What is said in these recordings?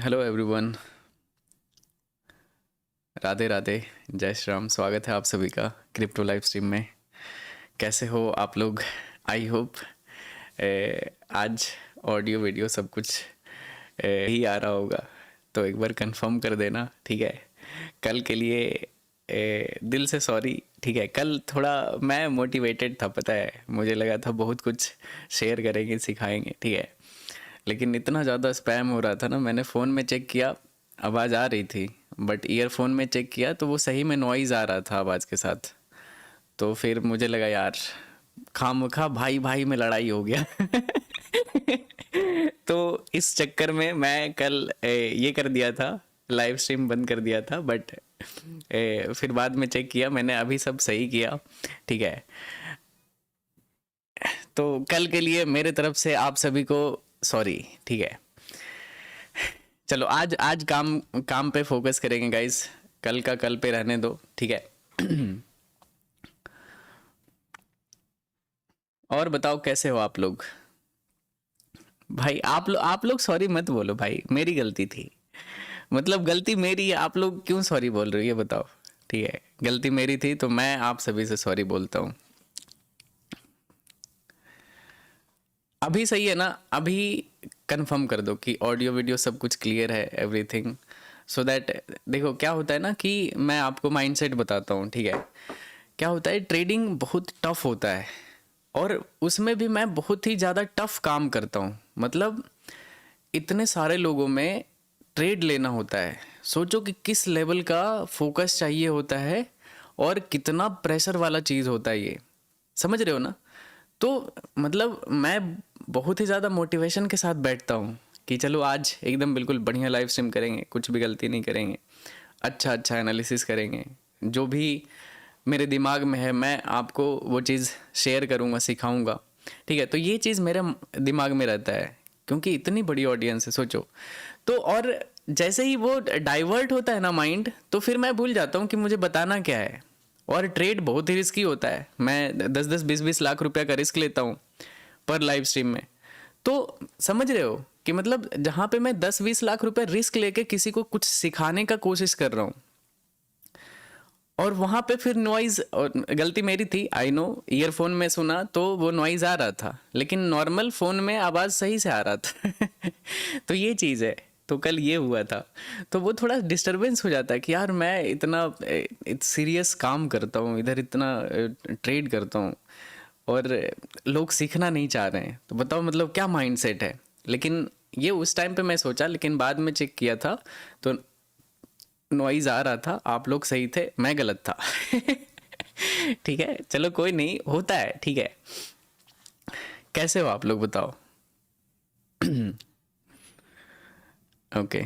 Hello everyone. Radhe Radhe. जय श्री राम। स्वागत है आप सभी का क्रिप्टो लाइव स्ट्रीम में। कैसे हो आप लोग? आई होप आज ऑडियो वीडियो सब कुछ ही आ रहा होगा, तो एक बार कंफर्म कर देना, ठीक है? कल के लिए दिल से सॉरी, ठीक है? कल थोड़ा मैं मोटिवेटेड था, पता है, मुझे लगा था बहुत कुछ शेयर करेंगे, सिखाएंगे, ठीक है? लेकिन इतना ज़्यादा स्पैम हो रहा था ना, मैंने फ़ोन में चेक किया, आवाज़ आ रही थी, बट ईयरफोन में चेक किया तो वो सही में नॉइज़ आ रहा था आवाज़ के साथ। तो फिर मुझे लगा यार, खामखा भाई भाई में लड़ाई हो गया। तो इस चक्कर में मैं कल ये कर दिया था, लाइव स्ट्रीम बंद कर दिया था, बट फिर बाद में चेक किया मैंने, अभी सब सही किया, ठीक है? तो कल के लिए मेरे तरफ से आप सभी को सॉरी, ठीक है? चलो आज आज काम काम पे फोकस करेंगे गाइस, कल का कल पे रहने दो, ठीक है? और बताओ कैसे हो आप लोग? भाई आप लोग सॉरी मत बोलो भाई, मेरी गलती थी। मतलब गलती मेरी है, आप लोग क्यों सॉरी बोल रहे हो ये बताओ? ठीक है, गलती मेरी थी तो मैं आप सभी से सॉरी बोलता हूँ। अभी सही है ना? अभी कंफर्म कर दो कि ऑडियो वीडियो सब कुछ क्लियर है, एवरीथिंग, सो दैट देखो क्या होता है ना कि मैं आपको माइंडसेट बताता हूँ, ठीक है? क्या होता है, ट्रेडिंग बहुत टफ होता है, और उसमें भी मैं बहुत ही ज़्यादा टफ काम करता हूँ। मतलब इतने सारे लोगों में ट्रेड लेना होता है, सोचो कि किस लेवल का फोकस चाहिए होता है और कितना प्रेशर वाला चीज़ होता है ये, समझ रहे हो ना? तो मतलब मैं बहुत ही ज़्यादा मोटिवेशन के साथ बैठता हूँ कि चलो आज एकदम बिल्कुल बढ़िया लाइव स्ट्रीम करेंगे, कुछ भी गलती नहीं करेंगे, अच्छा अच्छा एनालिसिस करेंगे, जो भी मेरे दिमाग में है मैं आपको वो चीज़ शेयर करूँगा, सिखाऊंगा, ठीक है? तो ये चीज़ मेरे दिमाग में रहता है, क्योंकि इतनी बड़ी ऑडियंस है, सोचो। तो और जैसे ही वो डाइवर्ट होता है ना माइंड, तो फिर मैं भूल जाता हूँ कि मुझे बताना क्या है। और ट्रेड बहुत ही रिस्की होता है, मैं 10-10 20-20 लाख रुपया का रिस्क लेता हूँ पर लाइव स्ट्रीम में। तो समझ रहे हो कि मतलब जहाँ पे मैं 10-20 लाख रुपए रिस्क लेके किसी को कुछ सिखाने का कोशिश कर रहा हूँ, और वहां पे फिर नॉइज, और गलती मेरी थी, आई नो, ईयरफोन में सुना तो वो नॉइज आ रहा था, लेकिन नॉर्मल फोन में आवाज सही से आ रहा था। तो ये चीज है। तो कल ये हुआ था, तो वो थोड़ा डिस्टरबेंस हो जाता है कि यार मैं इतना सीरियस काम करता हूँ इधर, इतना ट्रेड करता हूँ, और लोग सीखना नहीं चाह रहे हैं, तो बताओ मतलब क्या माइंडसेट है? लेकिन ये उस टाइम पे मैं सोचा, लेकिन बाद में चेक किया था तो नॉइज आ रहा था, आप लोग सही थे, मैं गलत था। ठीक है, चलो कोई नहीं, होता है, ठीक है? कैसे हो आप लोग बताओ? Okay,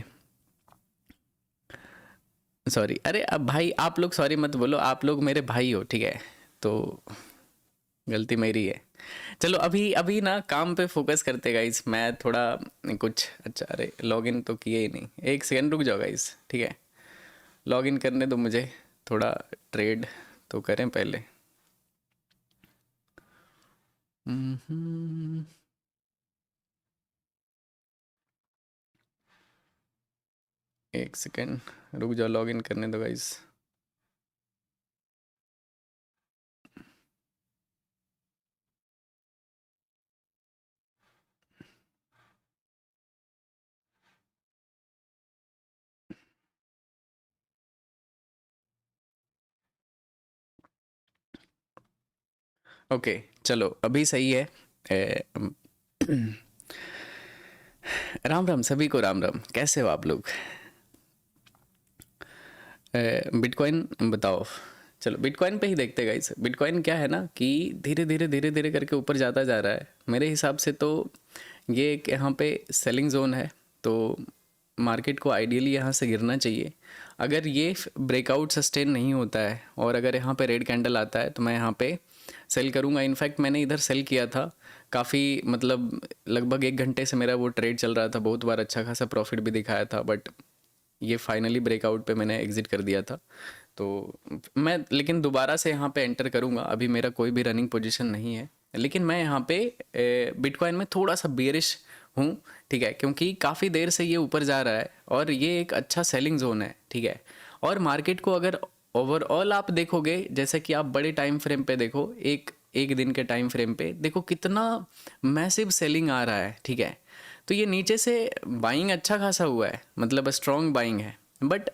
sorry. अरे अब भाई आप लोग सॉरी मत बोलो, आप लोग मेरे भाई हो, ठीक है? तो गलती मेरी है। चलो अभी अभी ना काम पे फोकस करते गाइस, मैं थोड़ा कुछ अच्छा, अरे लॉगिन तो किए ही नहीं, एक सेकंड रुक जाओ गाइस, ठीक है? लॉगिन करने दो मुझे, थोड़ा ट्रेड तो करें पहले। हम्म, एक सेकेंड रुक जाओ, लॉगिन करने दो गाइस। ओके, चलो अभी सही है। राम राम सभी को, राम राम। कैसे हो आप लोग? बिटकॉइन बताओ। चलो बिटकॉइन पे ही देखते गाइस। बिटकॉइन क्या है ना कि धीरे धीरे धीरे धीरे करके ऊपर जाता जा रहा है, मेरे हिसाब से तो ये एक यहाँ पे सेलिंग जोन है, तो मार्केट को आइडियली यहाँ से गिरना चाहिए। अगर ये ब्रेकआउट सस्टेन नहीं होता है और अगर यहाँ पे रेड कैंडल आता है तो मैं यहाँ पे सेल करूँगा। इनफैक्ट मैंने इधर सेल किया था काफ़ी, मतलब लगभग 1 घंटे से मेरा वो ट्रेड चल रहा था, बहुत बार अच्छा खासा प्रॉफिट भी दिखाया था, बट ये फाइनली ब्रेकआउट पे मैंने एग्जिट कर दिया था। तो मैं लेकिन दोबारा से यहाँ पे एंटर करूँगा, अभी मेरा कोई भी रनिंग पोजीशन नहीं है, लेकिन मैं यहाँ पे बिटकॉइन में थोड़ा सा बेरिश हूँ, ठीक है, क्योंकि काफ़ी देर से ये ऊपर जा रहा है और ये एक अच्छा सेलिंग जोन है, ठीक है। और मार्केट को अगर ओवरऑल आप देखोगे, जैसे कि आप बड़े टाइम फ्रेम पे देखो, एक एक दिन के टाइम फ्रेम पे देखो कितना मैसिव सेलिंग आ रहा है, ठीक है। तो ये नीचे से बाइंग अच्छा खासा हुआ है, मतलब स्ट्रॉन्ग बाइंग है, बट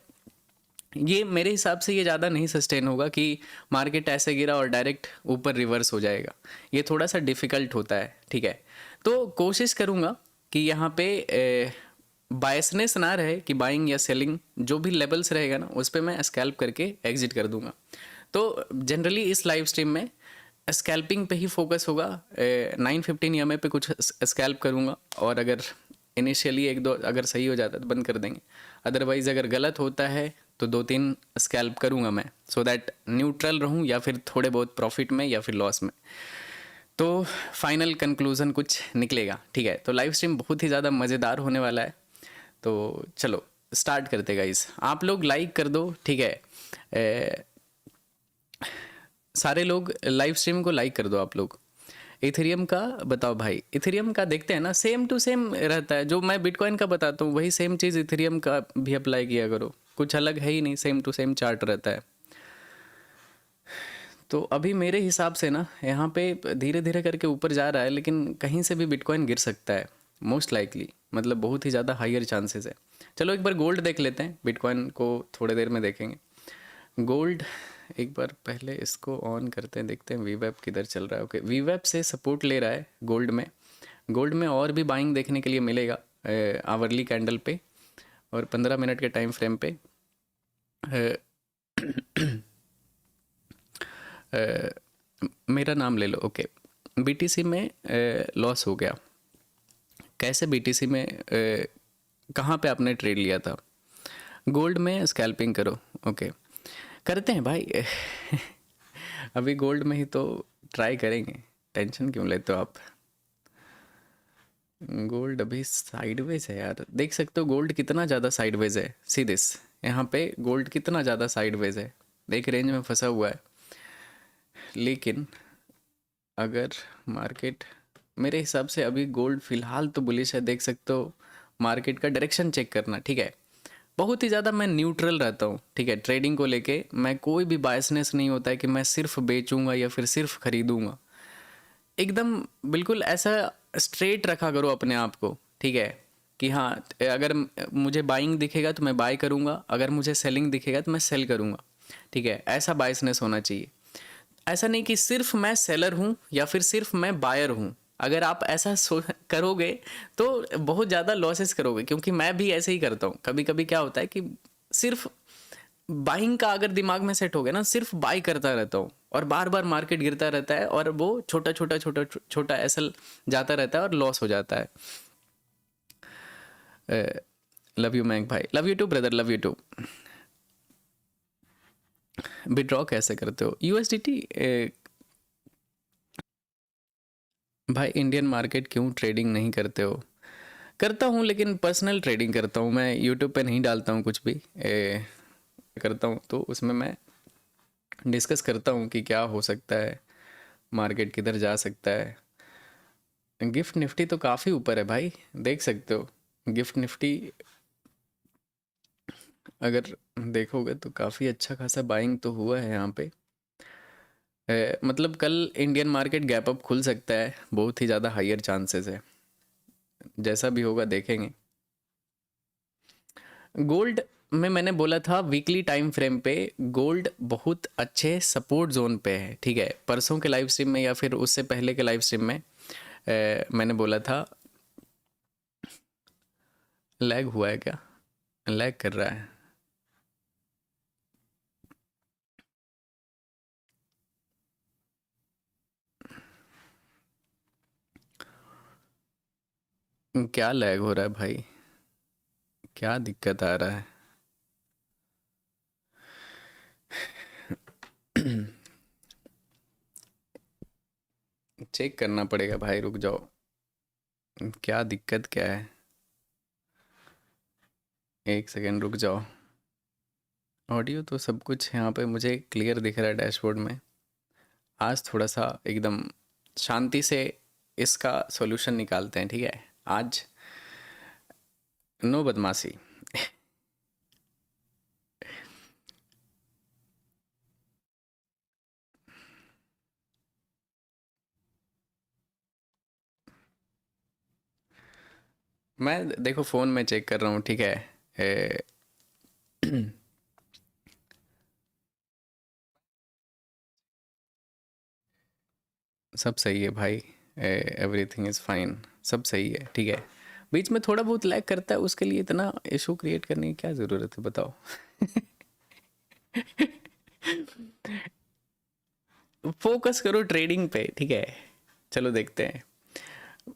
ये मेरे हिसाब से ये ज़्यादा नहीं सस्टेन होगा कि मार्केट ऐसे गिरा और डायरेक्ट ऊपर रिवर्स हो जाएगा। ये थोड़ा सा डिफ़िकल्ट होता है, ठीक है। तो कोशिश करूँगा कि यहाँ पे बायसनेस ना रहे कि बाइंग या सेलिंग जो भी लेवल्स रहेगा ना उस पर मैं स्कैल्प करके एग्जिट कर दूंगा। तो जनरली इस लाइव स्ट्रीम में स्कैल्पिंग पे ही फोकस होगा। 9:15 EMA पे कुछ स्कैल्प करूँगा और अगर इनिशियली एक दो अगर सही हो जाता है तो बंद कर देंगे, अदरवाइज़ अगर गलत होता है तो 2-3 स्कैल्प करूँगा मैं, सो दैट न्यूट्रल रहूँ या फिर थोड़े बहुत प्रॉफिट में या फिर लॉस में, तो फाइनल कंक्लूज़न कुछ निकलेगा, ठीक है। तो लाइव स्ट्रीम बहुत ही ज़्यादा मज़ेदार होने वाला है, तो चलो स्टार्ट करते गाइस। आप लोग लाइक कर दो, ठीक है। सारे लोग लाइव स्ट्रीम को लाइक कर दो आप लोग। इथेरियम का बताओ भाई, इथेरियम का देखते हैं ना, सेम टू सेम रहता है, जो मैं बिटकॉइन का बताता हूँ वही सेम चीज़ इथेरियम का भी अप्लाई किया करो, कुछ अलग है ही नहीं, सेम टू सेम चार्ट रहता है। तो अभी मेरे हिसाब से ना यहाँ पे धीरे धीरे करके ऊपर जा रहा है, लेकिन कहीं से भी बिटकॉइन गिर सकता है मोस्ट लाइकली, मतलब बहुत ही ज़्यादा हायर चांसेस है। चलो एक बार गोल्ड देख लेते हैं, बिटकॉइन को थोड़ी देर में देखेंगे। गोल्ड एक बार पहले इसको ऑन करते हैं, देखते हैं वीवेप किधर चल रहा है। ओके, वीवेप से सपोर्ट ले रहा है गोल्ड में। गोल्ड में और भी बाइंग देखने के लिए मिलेगा आवरली कैंडल पे और 15 मिनट के टाइम फ्रेम पे। मेरा नाम ले लो। ओके, बीटीसी में लॉस हो गया। कैसे बीटीसी में कहाँ पे आपने ट्रेड लिया था? गोल्ड में स्कैल्पिंग करो। ओके, करते हैं भाई। अभी गोल्ड में ही तो ट्राई करेंगे, टेंशन क्यों लेते हो आप? गोल्ड अभी साइडवेज है यार, देख सकते हो गोल्ड कितना ज़्यादा साइडवेज है। सी दिस, यहाँ पे गोल्ड कितना ज़्यादा साइडवेज है, एक रेंज में फंसा हुआ है। लेकिन अगर मार्केट, मेरे हिसाब से अभी गोल्ड फिलहाल तो बुलिश है, देख सकते हो। मार्केट का डायरेक्शन चेक करना, ठीक है। बहुत ही ज़्यादा मैं न्यूट्रल रहता हूँ, ठीक है। ट्रेडिंग को लेके मैं कोई भी बायसनेस नहीं होता है कि मैं सिर्फ बेचूंगा या फिर सिर्फ खरीदूंगा। एकदम बिल्कुल ऐसा स्ट्रेट रखा करो अपने आप को, ठीक है, कि हाँ अगर मुझे बाइंग दिखेगा तो मैं बाय करूँगा, अगर मुझे सेलिंग दिखेगा तो मैं सेल करूँगा, ठीक है। ऐसा बायसनेस होना चाहिए। ऐसा नहीं कि सिर्फ मैं सेलर हूँ या फिर सिर्फ मैं बायर हूँ। अगर आप ऐसा करोगे तो बहुत ज़्यादा लॉसेस करोगे, क्योंकि मैं भी ऐसे ही करता हूँ। कभी कभी क्या होता है कि सिर्फ बाइंग का अगर दिमाग में सेट हो गया ना, सिर्फ बाई करता रहता हूँ और बार बार मार्केट गिरता रहता है और वो छोटा छोटा छोटा छोटा एसएल जाता रहता है और लॉस हो जाता है। लव यू मैंक भाई, love you too brother, love you too. Withdraw कैसे करते हो यूएसडीटी? भाई इंडियन मार्केट क्यों ट्रेडिंग नहीं करते हो? करता हूँ, लेकिन पर्सनल ट्रेडिंग करता हूँ मैं, यूट्यूब पे नहीं डालता हूँ कुछ भी। करता हूँ तो उसमें मैं डिस्कस करता हूँ कि क्या हो सकता है, मार्केट किधर जा सकता है। गिफ्ट निफ्टी तो काफ़ी ऊपर है भाई, देख सकते हो। गिफ्ट निफ्टी अगर देखोगे तो काफ़ी अच्छा खासा बाइंग तो हुआ है यहाँ पे। मतलब कल इंडियन मार्केट गैप अप खुल सकता है, बहुत ही ज़्यादा हायर चांसेस है। जैसा भी होगा देखेंगे। गोल्ड में मैंने बोला था वीकली टाइम फ्रेम पे गोल्ड बहुत अच्छे सपोर्ट जोन पे है, ठीक है। परसों के लाइव स्ट्रीम में या फिर उससे पहले के लाइव स्ट्रीम में मैंने बोला था। लैग हुआ है क्या? लैग कर रहा है। क्या लैग हो रहा है भाई, क्या दिक्कत आ रहा है? चेक करना पड़ेगा भाई, रुक जाओ, क्या दिक्कत क्या है, एक सेकेंड रुक जाओ। ऑडियो तो सब कुछ यहाँ पे मुझे क्लियर दिख रहा है डैशबोर्ड में। आज थोड़ा सा एकदम शांति से इसका सॉल्यूशन निकालते हैं, ठीक है। आज नो बदमाशी। मैं देखो फ़ोन में चेक कर रहा हूँ, ठीक है। ए, सब सही है भाई, एवरीथिंग इज़ फाइन, सब सही है, ठीक है। बीच में थोड़ा बहुत लैग करता है, उसके लिए इतना इशू क्रिएट करने की क्या ज़रूरत है बताओ। फोकस करो ट्रेडिंग पे, ठीक है। चलो देखते हैं।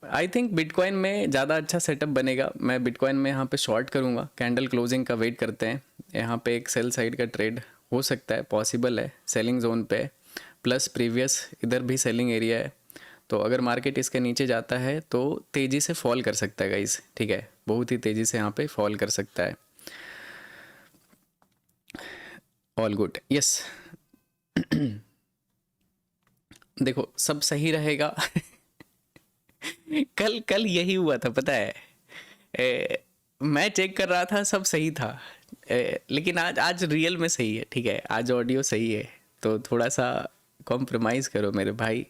आई थिंक बिटकॉइन में ज़्यादा अच्छा सेटअप बनेगा। मैं बिटकॉइन में यहाँ पे शॉर्ट करूँगा, कैंडल क्लोजिंग का वेट करते हैं। यहाँ पे एक सेल साइड का ट्रेड हो सकता है, पॉसिबल है, सेलिंग जोन पे है, प्लस प्रीवियस इधर भी सेलिंग एरिया है। तो अगर मार्केट इसके नीचे जाता है तो तेज़ी से फॉल कर सकता है गाइस, ठीक है, बहुत ही तेज़ी से यहाँ पे फॉल कर सकता है। All good, yes. देखो सब सही रहेगा। कल कल यही हुआ था पता है। मैं चेक कर रहा था, सब सही था। लेकिन आज आज रियल में सही है, ठीक है, आज ऑडियो सही है। तो थोड़ा सा कॉम्प्रोमाइज़ करो मेरे भाई।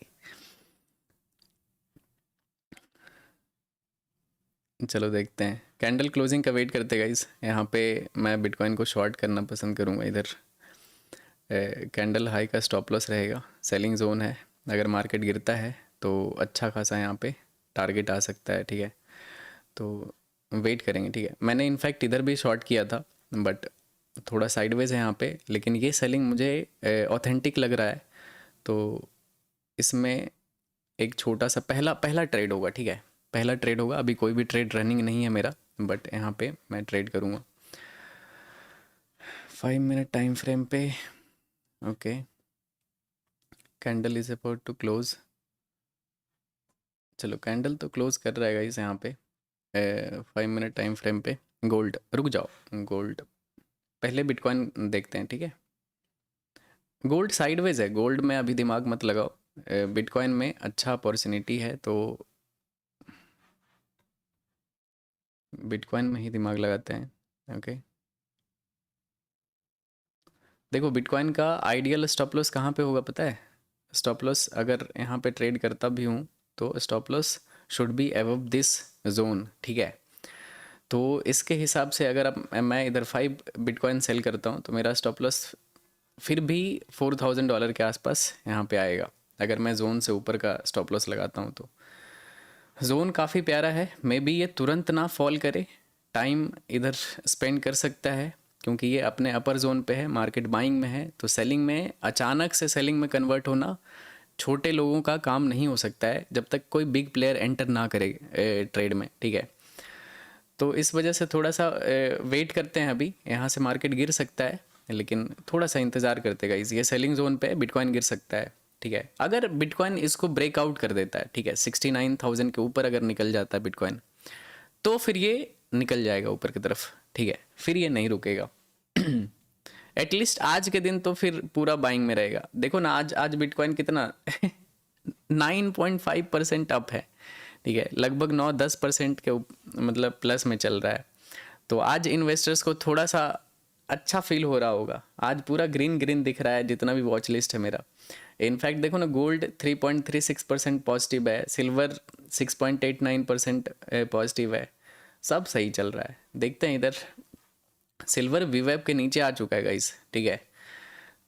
चलो देखते हैं, कैंडल क्लोजिंग का वेट करते गाइस। यहाँ पे मैं बिटकॉइन को शॉर्ट करना पसंद करूँगा। इधर कैंडल हाई का स्टॉप लॉस रहेगा, सेलिंग जोन है। अगर मार्केट गिरता है तो अच्छा खासा यहाँ पे टारगेट आ सकता है, ठीक है। तो वेट करेंगे, ठीक है। मैंने इनफैक्ट इधर भी शॉर्ट किया था, बट थोड़ा साइडवेज है यहाँ पे, लेकिन ये सेलिंग मुझे ऑथेंटिक लग रहा है। तो इसमें एक छोटा सा पहला पहला ट्रेड होगा, ठीक है, पहला ट्रेड होगा। अभी कोई भी ट्रेड रनिंग नहीं है मेरा, बट यहाँ पे मैं ट्रेड करूँगा 5 मिनट टाइम फ्रेम पे। Okay, candle is about to close. चलो कैंडल तो क्लोज कर रहेगा इस यहाँ पे 5 मिनट टाइम फ्रेम पे। गोल्ड रुक जाओ, गोल्ड पहले बिटकॉइन देखते हैं, ठीक है। गोल्ड साइडवेज है, गोल्ड में अभी दिमाग मत लगाओ। बिटकॉइन में अच्छा अपॉर्चुनिटी है, तो बिटकॉइन में ही दिमाग लगाते हैं। ओके, देखो बिटकॉइन का आइडियल स्टॉप लॉस कहाँ पे होगा पता है। स्टॉप लॉस अगर यहाँ पे ट्रेड करता भी हूँ तो stop loss should be above this zone, ठीक है। तो इसके हिसाब से अगर अब मैं इधर 5 बिटकॉइन सेल करता हूँ तो मेरा स्टॉप लॉस फिर भी $4,000 के आसपास यहाँ पे आएगा, अगर मैं जोन से ऊपर का स्टॉप लॉस लगाता हूँ तो। जोन काफ़ी प्यारा है, मे बी ये तुरंत ना फॉल करे, टाइम इधर स्पेंड कर सकता है, क्योंकि ये अपने अपर जोन पे है, मार्केट बाइंग में है। तो सेलिंग में अचानक से सेलिंग में कन्वर्ट होना छोटे लोगों का काम नहीं हो सकता है, जब तक कोई बिग प्लेयर एंटर ना करे ट्रेड में, ठीक है। तो इस वजह से थोड़ा सा वेट करते हैं। अभी यहाँ से मार्केट गिर सकता है, लेकिन थोड़ा सा इंतज़ार करते गाइस। ये सेलिंग जोन पे बिटकॉइन गिर सकता है, ठीक है। अगर बिटकॉइन इसको ब्रेकआउट कर देता है, ठीक है, 69,000 के ऊपर अगर निकल जाता है बिटकॉइन, तो फिर ये निकल जाएगा ऊपर की तरफ, ठीक है, फिर ये नहीं रुकेगा। एटलीस्ट आज के दिन तो फिर पूरा बाइंग में रहेगा। देखो ना, आज आज बिटकॉइन कितना 9.5% अप है, ठीक है, लगभग 9-10% के मतलब प्लस में चल रहा है। तो आज इन्वेस्टर्स को थोड़ा सा अच्छा फील हो रहा होगा। आज पूरा ग्रीन ग्रीन दिख रहा है जितना भी वॉच लिस्ट है मेरा। इनफैक्ट देखो ना, गोल्ड 3.36% पॉजिटिव है, सिल्वर 6.89% पॉजिटिव है, सब सही चल रहा है। देखते हैं इधर, सिल्वर वीवेब के नीचे आ चुका है गाइस, ठीक है।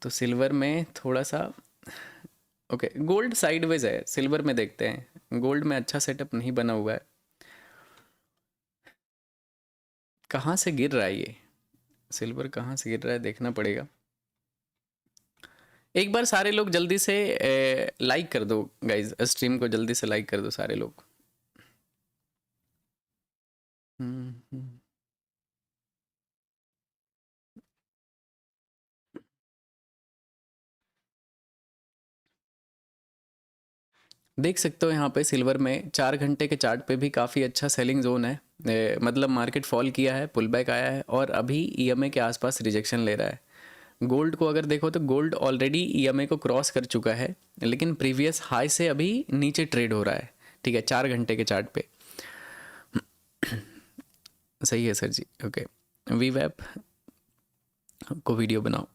तो सिल्वर में थोड़ा सा ओके, गोल्ड साइडवेज है, सिल्वर में देखते हैं। गोल्ड में अच्छा सेटअप नहीं बना हुआ है। कहाँ से गिर रहा है ये सिल्वर, कहाँ से गिर रहा है देखना पड़ेगा। एक बार सारे लोग जल्दी से लाइक कर दो गाइज, स्ट्रीम को जल्दी से लाइक कर दो सारे लोग। हम्म। देख सकते हो यहाँ पे सिल्वर में 4 घंटे के चार्ट पे भी काफ़ी अच्छा सेलिंग जोन है। मतलब मार्केट फॉल किया है, पुल बैक आया है, और अभी ईएमए के आसपास रिजेक्शन ले रहा है। गोल्ड को अगर देखो तो गोल्ड ऑलरेडी ईएमए को क्रॉस कर चुका है, लेकिन प्रीवियस हाई से अभी नीचे ट्रेड हो रहा है, ठीक है, 4 घंटे के चार्ट पे। सही है सर जी। ओके, वी वेब को वीडियो बनाओ,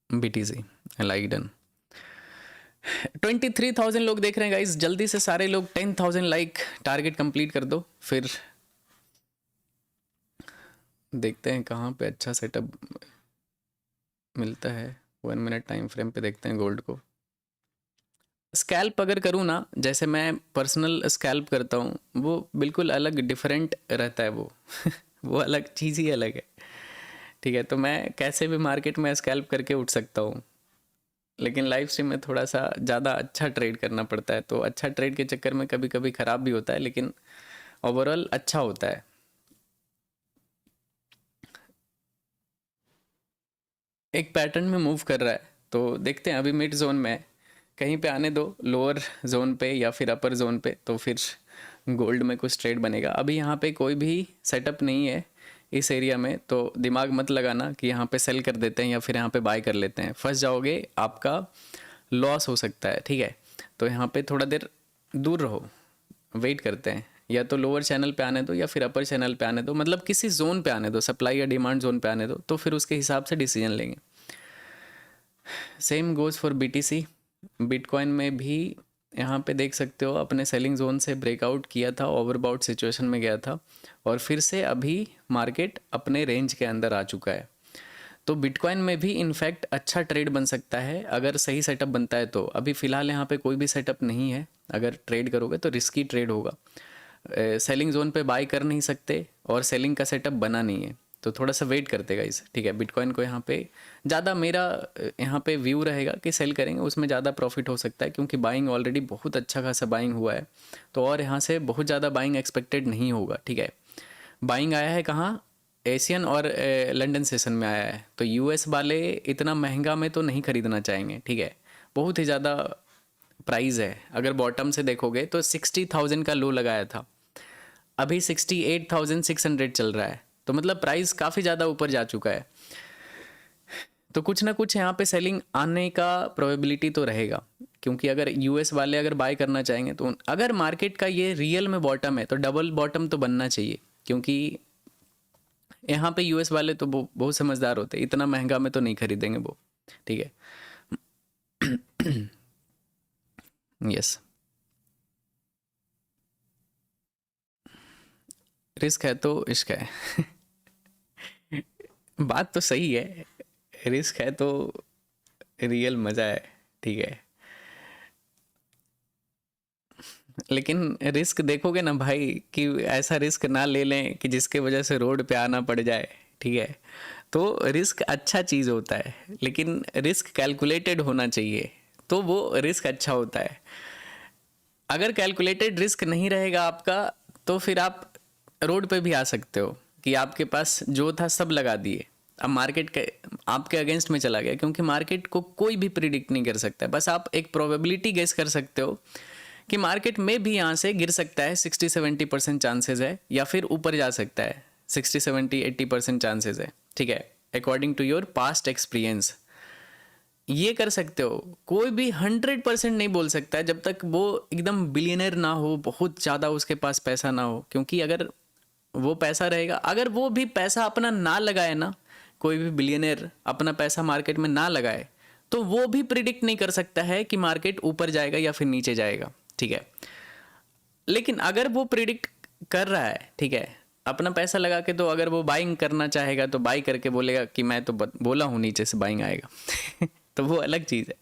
BTC, लाइक डन। 23,000 लोग देख रहे हैं गाइस, जल्दी से सारे लोग 10,000 लाइक टारगेट कंप्लीट कर दो, फिर देखते हैं कहाँ पे अच्छा सेटअप मिलता है। 1 मिनट टाइम फ्रेम पे देखते हैं गोल्ड को। स्कैल्प अगर करूँ ना, जैसे मैं पर्सनल स्कैल्प करता हूँ, वो बिल्कुल अलग डिफरेंट रहता है वो वो अलग चीज़ ही अलग है, ठीक है। तो मैं कैसे भी मार्केट में स्कैल्प करके उठ सकता हूँ, लेकिन लाइव स्ट्रीम में थोड़ा सा ज़्यादा अच्छा ट्रेड करना पड़ता है। तो अच्छा ट्रेड के चक्कर में कभी कभी ख़राब भी होता है, लेकिन ओवरऑल अच्छा होता है। एक पैटर्न में मूव कर रहा है, तो देखते हैं। अभी मिड जोन में है, कहीं पे आने दो, लोअर जोन पे या फिर अपर जोन पे, तो फिर गोल्ड में कुछ ट्रेड बनेगा। अभी यहाँ पे कोई भी सेटअप नहीं है इस एरिया में, तो दिमाग मत लगाना कि यहाँ पे सेल कर देते हैं या फिर यहाँ पे बाय कर लेते हैं, फंस जाओगे, आपका लॉस हो सकता है, ठीक है। तो यहाँ पे थोड़ा देर दूर रहो, वेट करते हैं, या तो लोअर चैनल पे आने दो या फिर अपर चैनल पे आने दो, मतलब किसी जोन पे आने दो, सप्लाई या डिमांड जोन पे आने दो, तो फिर उसके हिसाब से डिसीजन लेंगे। Same goes for BTC। Bitcoin में भी यहाँ पे देख सकते हो, अपने सेलिंग जोन से ब्रेकआउट किया था, ओवरबाउट सिचुएशन में गया था, और फिर से अभी मार्केट अपने रेंज के अंदर आ चुका है। तो बिटकॉइन में भी इनफैक्ट अच्छा ट्रेड बन सकता है अगर सही सेटअप बनता है तो। अभी फ़िलहाल यहाँ पे कोई भी सेटअप नहीं है, अगर ट्रेड करोगे तो रिस्की ट्रेड होगा। सेलिंग जोन पे बाय कर नहीं सकते और सेलिंग का सेटअप बना नहीं है, तो थोड़ा सा वेट करते गाइस, ठीक है। बिटकॉइन को यहाँ पे ज़्यादा मेरा यहाँ पे व्यू रहेगा कि सेल करेंगे, उसमें ज़्यादा प्रॉफिट हो सकता है, क्योंकि बाइंग ऑलरेडी बहुत अच्छा खासा बाइंग हुआ है, तो और यहाँ से बहुत ज़्यादा बाइंग एक्सपेक्टेड नहीं होगा, ठीक है। बाइंग आया है कहाँ, एशियन और लंदन सेशन में आया है, तो US वाले इतना महंगा में तो नहीं खरीदना चाहेंगे, ठीक है। बहुत ही ज़्यादा प्राइस है। अगर बॉटम से देखोगे तो 60,000 का लो लगाया था, अभी 68,600 चल रहा है, तो मतलब प्राइस काफ़ी ज़्यादा ऊपर जा चुका है। तो कुछ ना कुछ यहाँ पे सेलिंग आने का प्रोबेबिलिटी तो रहेगा, क्योंकि अगर US वाले अगर बाय करना चाहेंगे तो अगर मार्केट का ये रियल में बॉटम है तो डबल बॉटम तो बनना चाहिए, क्योंकि यहाँ पे US वाले तो बहुत समझदार होते हैं, इतना महंगा में तो नहीं खरीदेंगे वो, ठीक है। यस, रिस्क है तो इश्क है बात तो सही है, रिस्क है तो रियल मज़ा है, ठीक है। लेकिन रिस्क देखोगे ना भाई, कि ऐसा रिस्क ना ले लें कि जिसके वजह से रोड पे आना पड़ जाए, ठीक है। तो रिस्क अच्छा चीज़ होता है, लेकिन रिस्क कैलकुलेटेड होना चाहिए, तो वो रिस्क अच्छा होता है। अगर कैलकुलेटेड रिस्क नहीं रहेगा आपका, तो फिर आप रोड पे भी आ सकते हो कि आपके पास जो था सब लगा दिए, अब मार्केट के आपके अगेंस्ट में चला गया, क्योंकि मार्केट को कोई भी प्रिडिक्ट नहीं कर सकता है। बस आप एक प्रोबेबिलिटी गेस कर सकते हो कि मार्केट में भी यहाँ से गिर सकता है, 60-70% चांसेस है, या फिर ऊपर जा सकता है, 60-70-80% चांसेस है, ठीक है, according to your past experience. ये कर सकते हो। कोई भी 100% नहीं बोल सकता है जब तक वो एकदम बिलियनर ना हो, बहुत ज़्यादा उसके पास पैसा ना हो, क्योंकि अगर वो पैसा रहेगा, अगर वो भी पैसा अपना ना लगाए ना, कोई भी बिलियनर अपना पैसा मार्केट में ना लगाए, तो वो भी प्रिडिक्ट नहीं कर सकता है कि मार्केट ऊपर जाएगा या फिर नीचे जाएगा, ठीक है। लेकिन अगर वो प्रिडिक्ट कर रहा है, ठीक है, अपना पैसा लगा के, तो अगर वो बाइंग करना चाहेगा तो बाई करके बोलेगा कि मैं तो बोला हूँ नीचे से बाइंग आएगा तो वो अलग चीज़ है,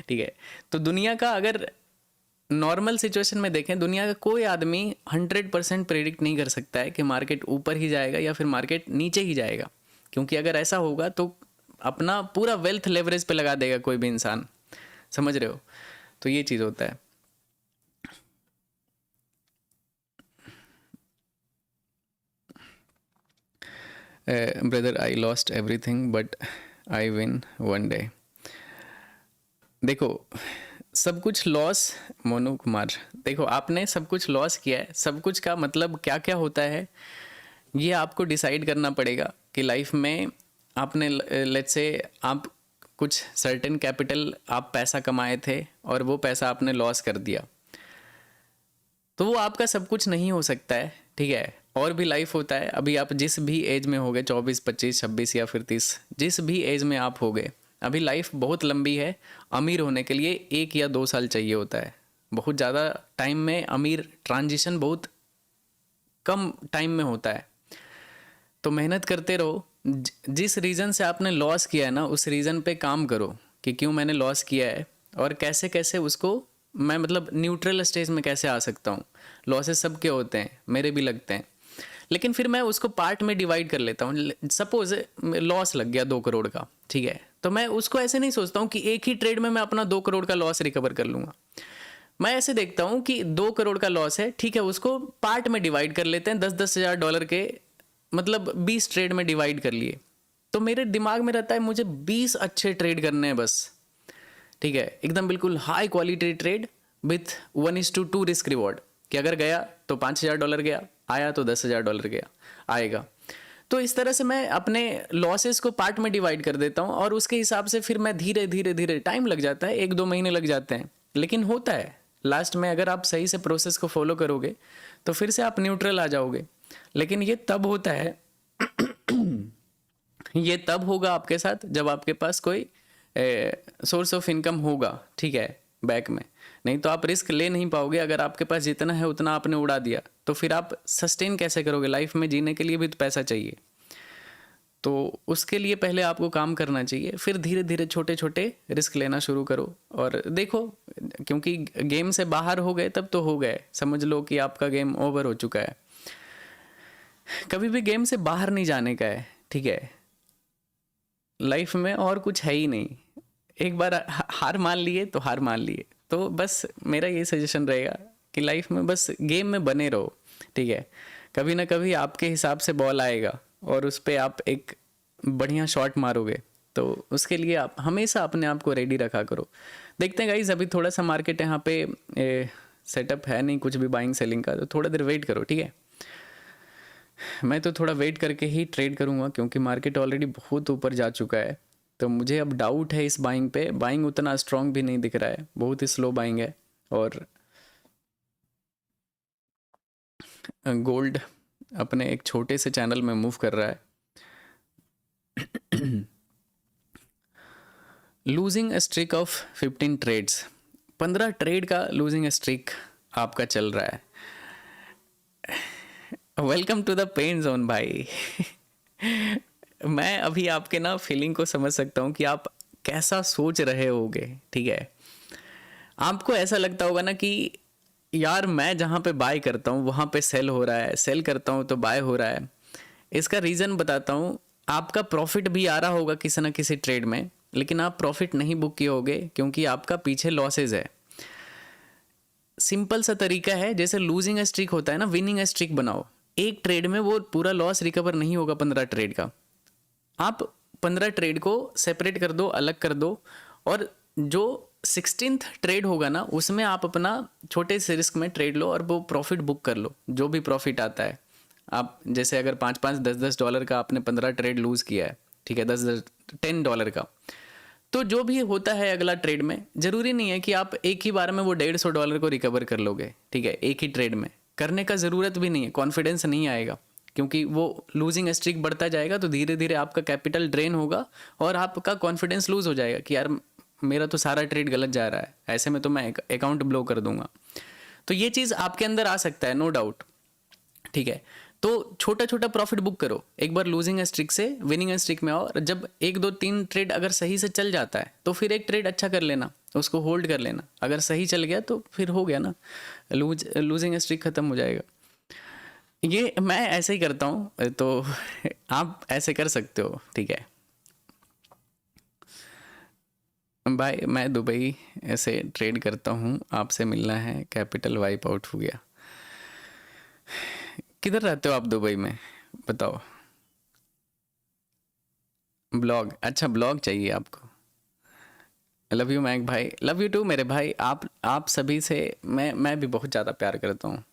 ठीक है। तो दुनिया का अगर नॉर्मल सिचुएशन में देखें, दुनिया का कोई आदमी 100% प्रेडिक्ट नहीं कर सकता है कि मार्केट ऊपर ही जाएगा या फिर मार्केट नीचे ही जाएगा, क्योंकि अगर ऐसा होगा तो अपना पूरा वेल्थ लेवरेज पे लगा देगा कोई भी इंसान, समझ रहे हो। तो ये चीज़ होता है। Brother, I lost everything but I win one day. देखो, सब कुछ लॉस, मोनू कुमार, देखो आपने सब कुछ लॉस किया है, सब कुछ का मतलब क्या क्या होता है ये आपको डिसाइड करना पड़ेगा कि लाइफ में आपने, लेट्स से आप कुछ सर्टेन कैपिटल, आप पैसा कमाए थे और वो पैसा आपने लॉस कर दिया, तो वो आपका सब कुछ नहीं हो सकता है, ठीक है। और भी लाइफ होता है। अभी आप जिस भी एज में हो गए, 24, 25, 26 या फिर 30, जिस भी एज में आप हो गए, अभी लाइफ बहुत लंबी है। अमीर होने के लिए 1 या 2 साल चाहिए होता है। बहुत ज़्यादा टाइम में अमीर ट्रांजिशन बहुत कम टाइम में होता है। तो मेहनत करते रहो। जिस रीज़न से आपने लॉस किया है ना, उस रीज़न पे काम करो कि क्यों मैंने लॉस किया है और कैसे कैसे उसको मैं मतलब न्यूट्रल स्टेज में कैसे आ सकता हूँ। लॉसेस सबके होते हैं, मेरे भी लगते हैं, लेकिन फिर मैं उसको पार्ट में डिवाइड कर लेता हूँ। सपोज लॉस लग गया 2 करोड़ का, ठीक है, तो मैं उसको ऐसे नहीं सोचता हूँ कि एक ही ट्रेड में मैं अपना 2 करोड़ का लॉस रिकवर कर लूँगा। मैं ऐसे देखता हूँ कि 2 करोड़ का लॉस है, ठीक है, उसको पार्ट में डिवाइड कर लेते हैं। 10-10 हज़ार डॉलर के मतलब 20 ट्रेड में डिवाइड कर लिए। तो मेरे दिमाग में रहता है मुझे 20 अच्छे ट्रेड करने हैं बस, ठीक है, एकदम बिल्कुल high quality trade with 1:2 risk reward, कि अगर गया तो $5,000 गया, आया तो $10,000 गया आएगा। तो इस तरह से मैं अपने लॉसेस को पार्ट में डिवाइड कर देता हूँ और उसके हिसाब से फिर मैं धीरे धीरे धीरे, टाइम लग जाता है, 1-2 महीने लग जाते हैं, लेकिन होता है लास्ट में। अगर आप सही से प्रोसेस को फॉलो करोगे तो फिर से आप न्यूट्रल आ जाओगे। लेकिन ये तब होता है ये तब होगा आपके साथ जब आपके पास कोई सोर्स ऑफ इनकम होगा, ठीक है, बैक में। नहीं तो आप रिस्क ले नहीं पाओगे। अगर आपके पास जितना है उतना आपने उड़ा दिया तो फिर आप सस्टेन कैसे करोगे? लाइफ में जीने के लिए भी तो पैसा चाहिए। तो उसके लिए पहले आपको काम करना चाहिए, फिर धीरे धीरे छोटे छोटे रिस्क लेना शुरू करो और देखो, क्योंकि गेम से बाहर हो गए तब तो हो गए, समझ लो कि आपका गेम ओवर हो चुका है। कभी भी गेम से बाहर नहीं जाने का है, ठीक है, लाइफ में और कुछ है ही नहीं। एक बार हार मान लिए तो हार मान लिए। तो बस मेरा ये सजेशन रहेगा कि लाइफ में बस गेम में बने रहो, ठीक है। कभी ना कभी आपके हिसाब से बॉल आएगा और उस पर आप एक बढ़िया शॉट मारोगे, तो उसके लिए आप हमेशा अपने आप को रेडी रखा करो। देखते हैं गाइस, अभी थोड़ा सा मार्केट यहाँ पे सेटअप है नहीं कुछ भी बाइंग सेलिंग का, तो थोड़ा देर वेट करो, ठीक है। मैं तो थोड़ा वेट करके ही ट्रेड करूँगा क्योंकि मार्केट ऑलरेडी बहुत ऊपर जा चुका है। तो मुझे अब डाउट है इस बाइंग पे। बाइंग उतना स्ट्रॉन्ग भी नहीं दिख रहा है, बहुत ही स्लो बाइंग है। और गोल्ड अपने एक छोटे से चैनल में मूव कर रहा है। Losing streak of 15 trades, 15 trade का लूजिंग स्ट्रिक आपका चल रहा है। Welcome to the pain zone भाई। मैं अभी आपके ना फीलिंग को समझ सकता हूँ कि आप कैसा सोच रहे होगे, ठीक है। आपको ऐसा लगता होगा ना कि यार मैं जहाँ पे बाय करता हूँ वहाँ पे सेल हो रहा है, सेल करता हूँ तो बाय हो रहा है। इसका रीज़न बताता हूँ। आपका प्रॉफिट भी आ रहा होगा किसी ना किसी ट्रेड में, लेकिन आप प्रॉफिट नहीं बुक किए होगे क्योंकि आपका पीछे लॉसेज है। सिंपल सा तरीका है, जैसे लूजिंग स्ट्रिक होता है ना, विनिंग स्ट्रिक बनाओ। एक ट्रेड में वो पूरा लॉस रिकवर नहीं होगा 15 ट्रेड का। आप 15 ट्रेड को सेपरेट कर दो, अलग कर दो, और जो 16th ट्रेड होगा ना उसमें आप अपना छोटे से रिस्क में ट्रेड लो और वो प्रॉफिट बुक कर लो, जो भी प्रॉफिट आता है। आप जैसे अगर 5-5, 10-10 डॉलर का आपने 15 ट्रेड लूज़ किया है, ठीक है, 10 $10 का, तो जो भी होता है अगला ट्रेड में, ज़रूरी नहीं है कि आप एक ही बार में वो $150 को रिकवर कर लोगे, ठीक है। एक ही ट्रेड में करने का ज़रूरत भी नहीं है, कॉन्फिडेंस नहीं आएगा, क्योंकि वो लूजिंग स्ट्रिक बढ़ता जाएगा तो धीरे धीरे आपका कैपिटल ड्रेन होगा और आपका कॉन्फिडेंस लूज हो जाएगा कि यार मेरा तो सारा ट्रेड गलत जा रहा है, ऐसे में तो मैं अकाउंट ब्लॉक कर दूंगा। तो ये चीज़ आपके अंदर आ सकता है, नो डाउट, ठीक है। तो छोटा छोटा प्रॉफिट बुक करो, एक बार लूजिंग स्ट्रिक से विनिंग स्ट्रिक में आओ, और जब 1-2-3 ट्रेड अगर सही से चल जाता है तो फिर एक ट्रेड अच्छा कर लेना, उसको होल्ड कर लेना। अगर सही चल गया तो फिर हो गया ना, लूजिंग स्ट्रिक ख़त्म हो जाएगा। ये मैं ऐसे ही करता हूँ, तो आप ऐसे कर सकते हो, ठीक है भाई। मैं दुबई ऐसे ट्रेड करता हूँ, आपसे मिलना है, कैपिटल वाइप आउट हो गया। किधर रहते हो आप दुबई में, बताओ। ब्लॉग, अच्छा ब्लॉग चाहिए आपको। लव यू मैक भाई, लव यू टू मेरे भाई। आप सभी से मैं भी बहुत ज़्यादा प्यार करता हूँ।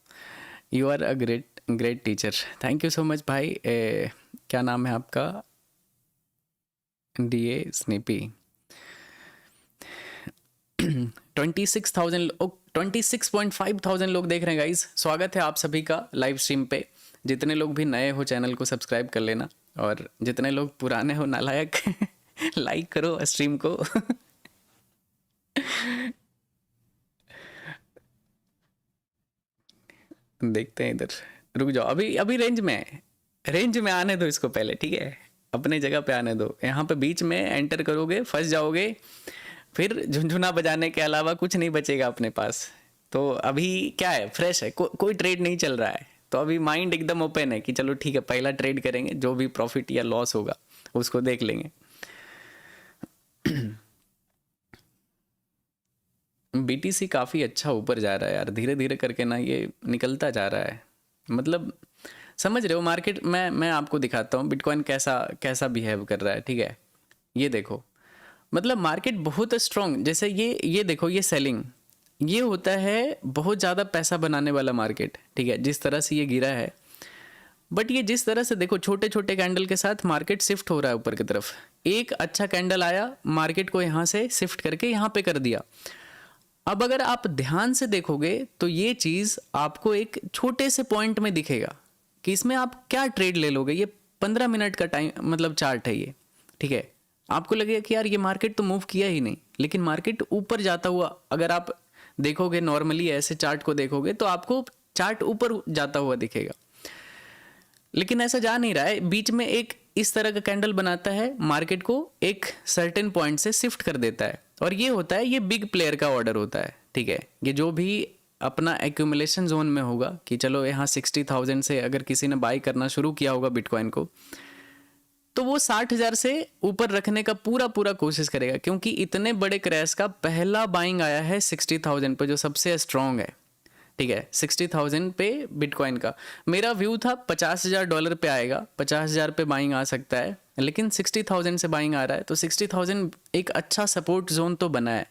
You are a great great teacher, thank you so much भाई। क्या नाम है आपका? DA स्नीपी। 26,000 26.5 थाउजेंड लोग देख रहे हैं गाइज। स्वागत है आप सभी का लाइव स्ट्रीम पे। जितने लोग भी नए हो चैनल को सब्सक्राइब कर लेना, और जितने लोग पुराने हो नालायक लाइक करो स्ट्रीम को। देखते हैं इधर, रुक जाओ, अभी अभी रेंज में आने दो इसको पहले, ठीक है, अपने जगह पे आने दो। यहाँ पे बीच में एंटर करोगे फंस जाओगे, फिर झुनझुना बजाने के अलावा कुछ नहीं बचेगा अपने पास। तो अभी क्या है, फ्रेश है, कोई ट्रेड नहीं चल रहा है, तो अभी माइंड एकदम ओपन है कि चलो ठीक है, पहला ट्रेड करेंगे, जो भी प्रॉफिट या लॉस होगा उसको देख लेंगे। बीटीसी काफ़ी अच्छा ऊपर जा रहा है यार, धीरे धीरे करके ना ये निकलता जा रहा है। मतलब समझ रहे हो मार्केट, मैं आपको दिखाता हूँ बिटकॉइन कैसा कैसा बिहेव कर रहा है, ठीक है। ये देखो, मतलब मार्केट बहुत स्ट्रांग, जैसे ये देखो, ये सेलिंग, ये होता है बहुत ज़्यादा पैसा बनाने वाला मार्केट, ठीक है, जिस तरह से ये गिरा है। बट ये जिस तरह से देखो, छोटे छोटे कैंडल के साथ मार्केट शिफ्ट हो रहा है ऊपर की तरफ। एक अच्छा कैंडल आया, मार्केट को यहाँ से शिफ्ट करके यहाँ पे कर दिया। अब अगर आप ध्यान से देखोगे तो ये चीज़ आपको एक छोटे से पॉइंट में दिखेगा कि इसमें आप क्या ट्रेड ले लोगे। ये 15 मिनट का टाइम मतलब चार्ट है ये, ठीक है। आपको लगेगा कि यार ये मार्केट तो मूव किया ही नहीं, लेकिन मार्केट ऊपर जाता हुआ अगर आप देखोगे, नॉर्मली ऐसे चार्ट को देखोगे तो आपको चार्ट ऊपर जाता हुआ दिखेगा, लेकिन ऐसा जा नहीं रहा है। बीच में एक इस तरह का कैंडल बनाता है, मार्केट को एक सर्टेन पॉइंट से शिफ्ट कर देता है, और ये होता है, ये बिग प्लेयर का ऑर्डर होता है, ठीक है। ये जो भी अपना एक्यूमुलेशन जोन में होगा कि चलो यहाँ 60,000 से अगर किसी ने बाई करना शुरू किया होगा बिटकॉइन को, तो वो 60,000 से ऊपर रखने का पूरा पूरा कोशिश करेगा, क्योंकि इतने बड़े क्रैश का पहला बाइंग आया है 60,000 पे, जो सबसे स्ट्रांग है, ठीक है। 60,000 पे बिटकॉइन का मेरा व्यू था $50,000 पे आएगा, 50,000 पे बाइंग आ सकता है, लेकिन 60,000 से बाइंग आ रहा है, तो 60,000 एक अच्छा सपोर्ट जोन तो बना है।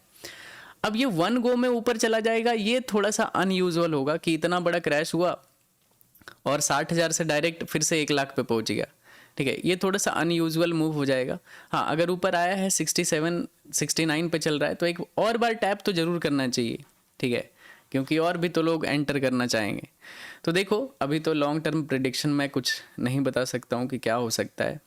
अब ये वन गो में ऊपर चला जाएगा, ये थोड़ा सा अनयूजुअल होगा कि इतना बड़ा क्रैश हुआ और 60,000 से डायरेक्ट फिर से 1 लाख पे पहुंच गया, ठीक है। ये थोड़ा सा अनयूजुअल मूव हो जाएगा। हाँ, अगर ऊपर आया है 67 69 पे चल रहा है, तो एक और बार टैप तो ज़रूर करना चाहिए, ठीक है, क्योंकि और भी तो लोग एंटर करना चाहेंगे। तो देखो, अभी तो लॉन्ग टर्म प्रिडिक्शन मैं कुछ नहीं बता सकता हूँ कि क्या हो सकता है,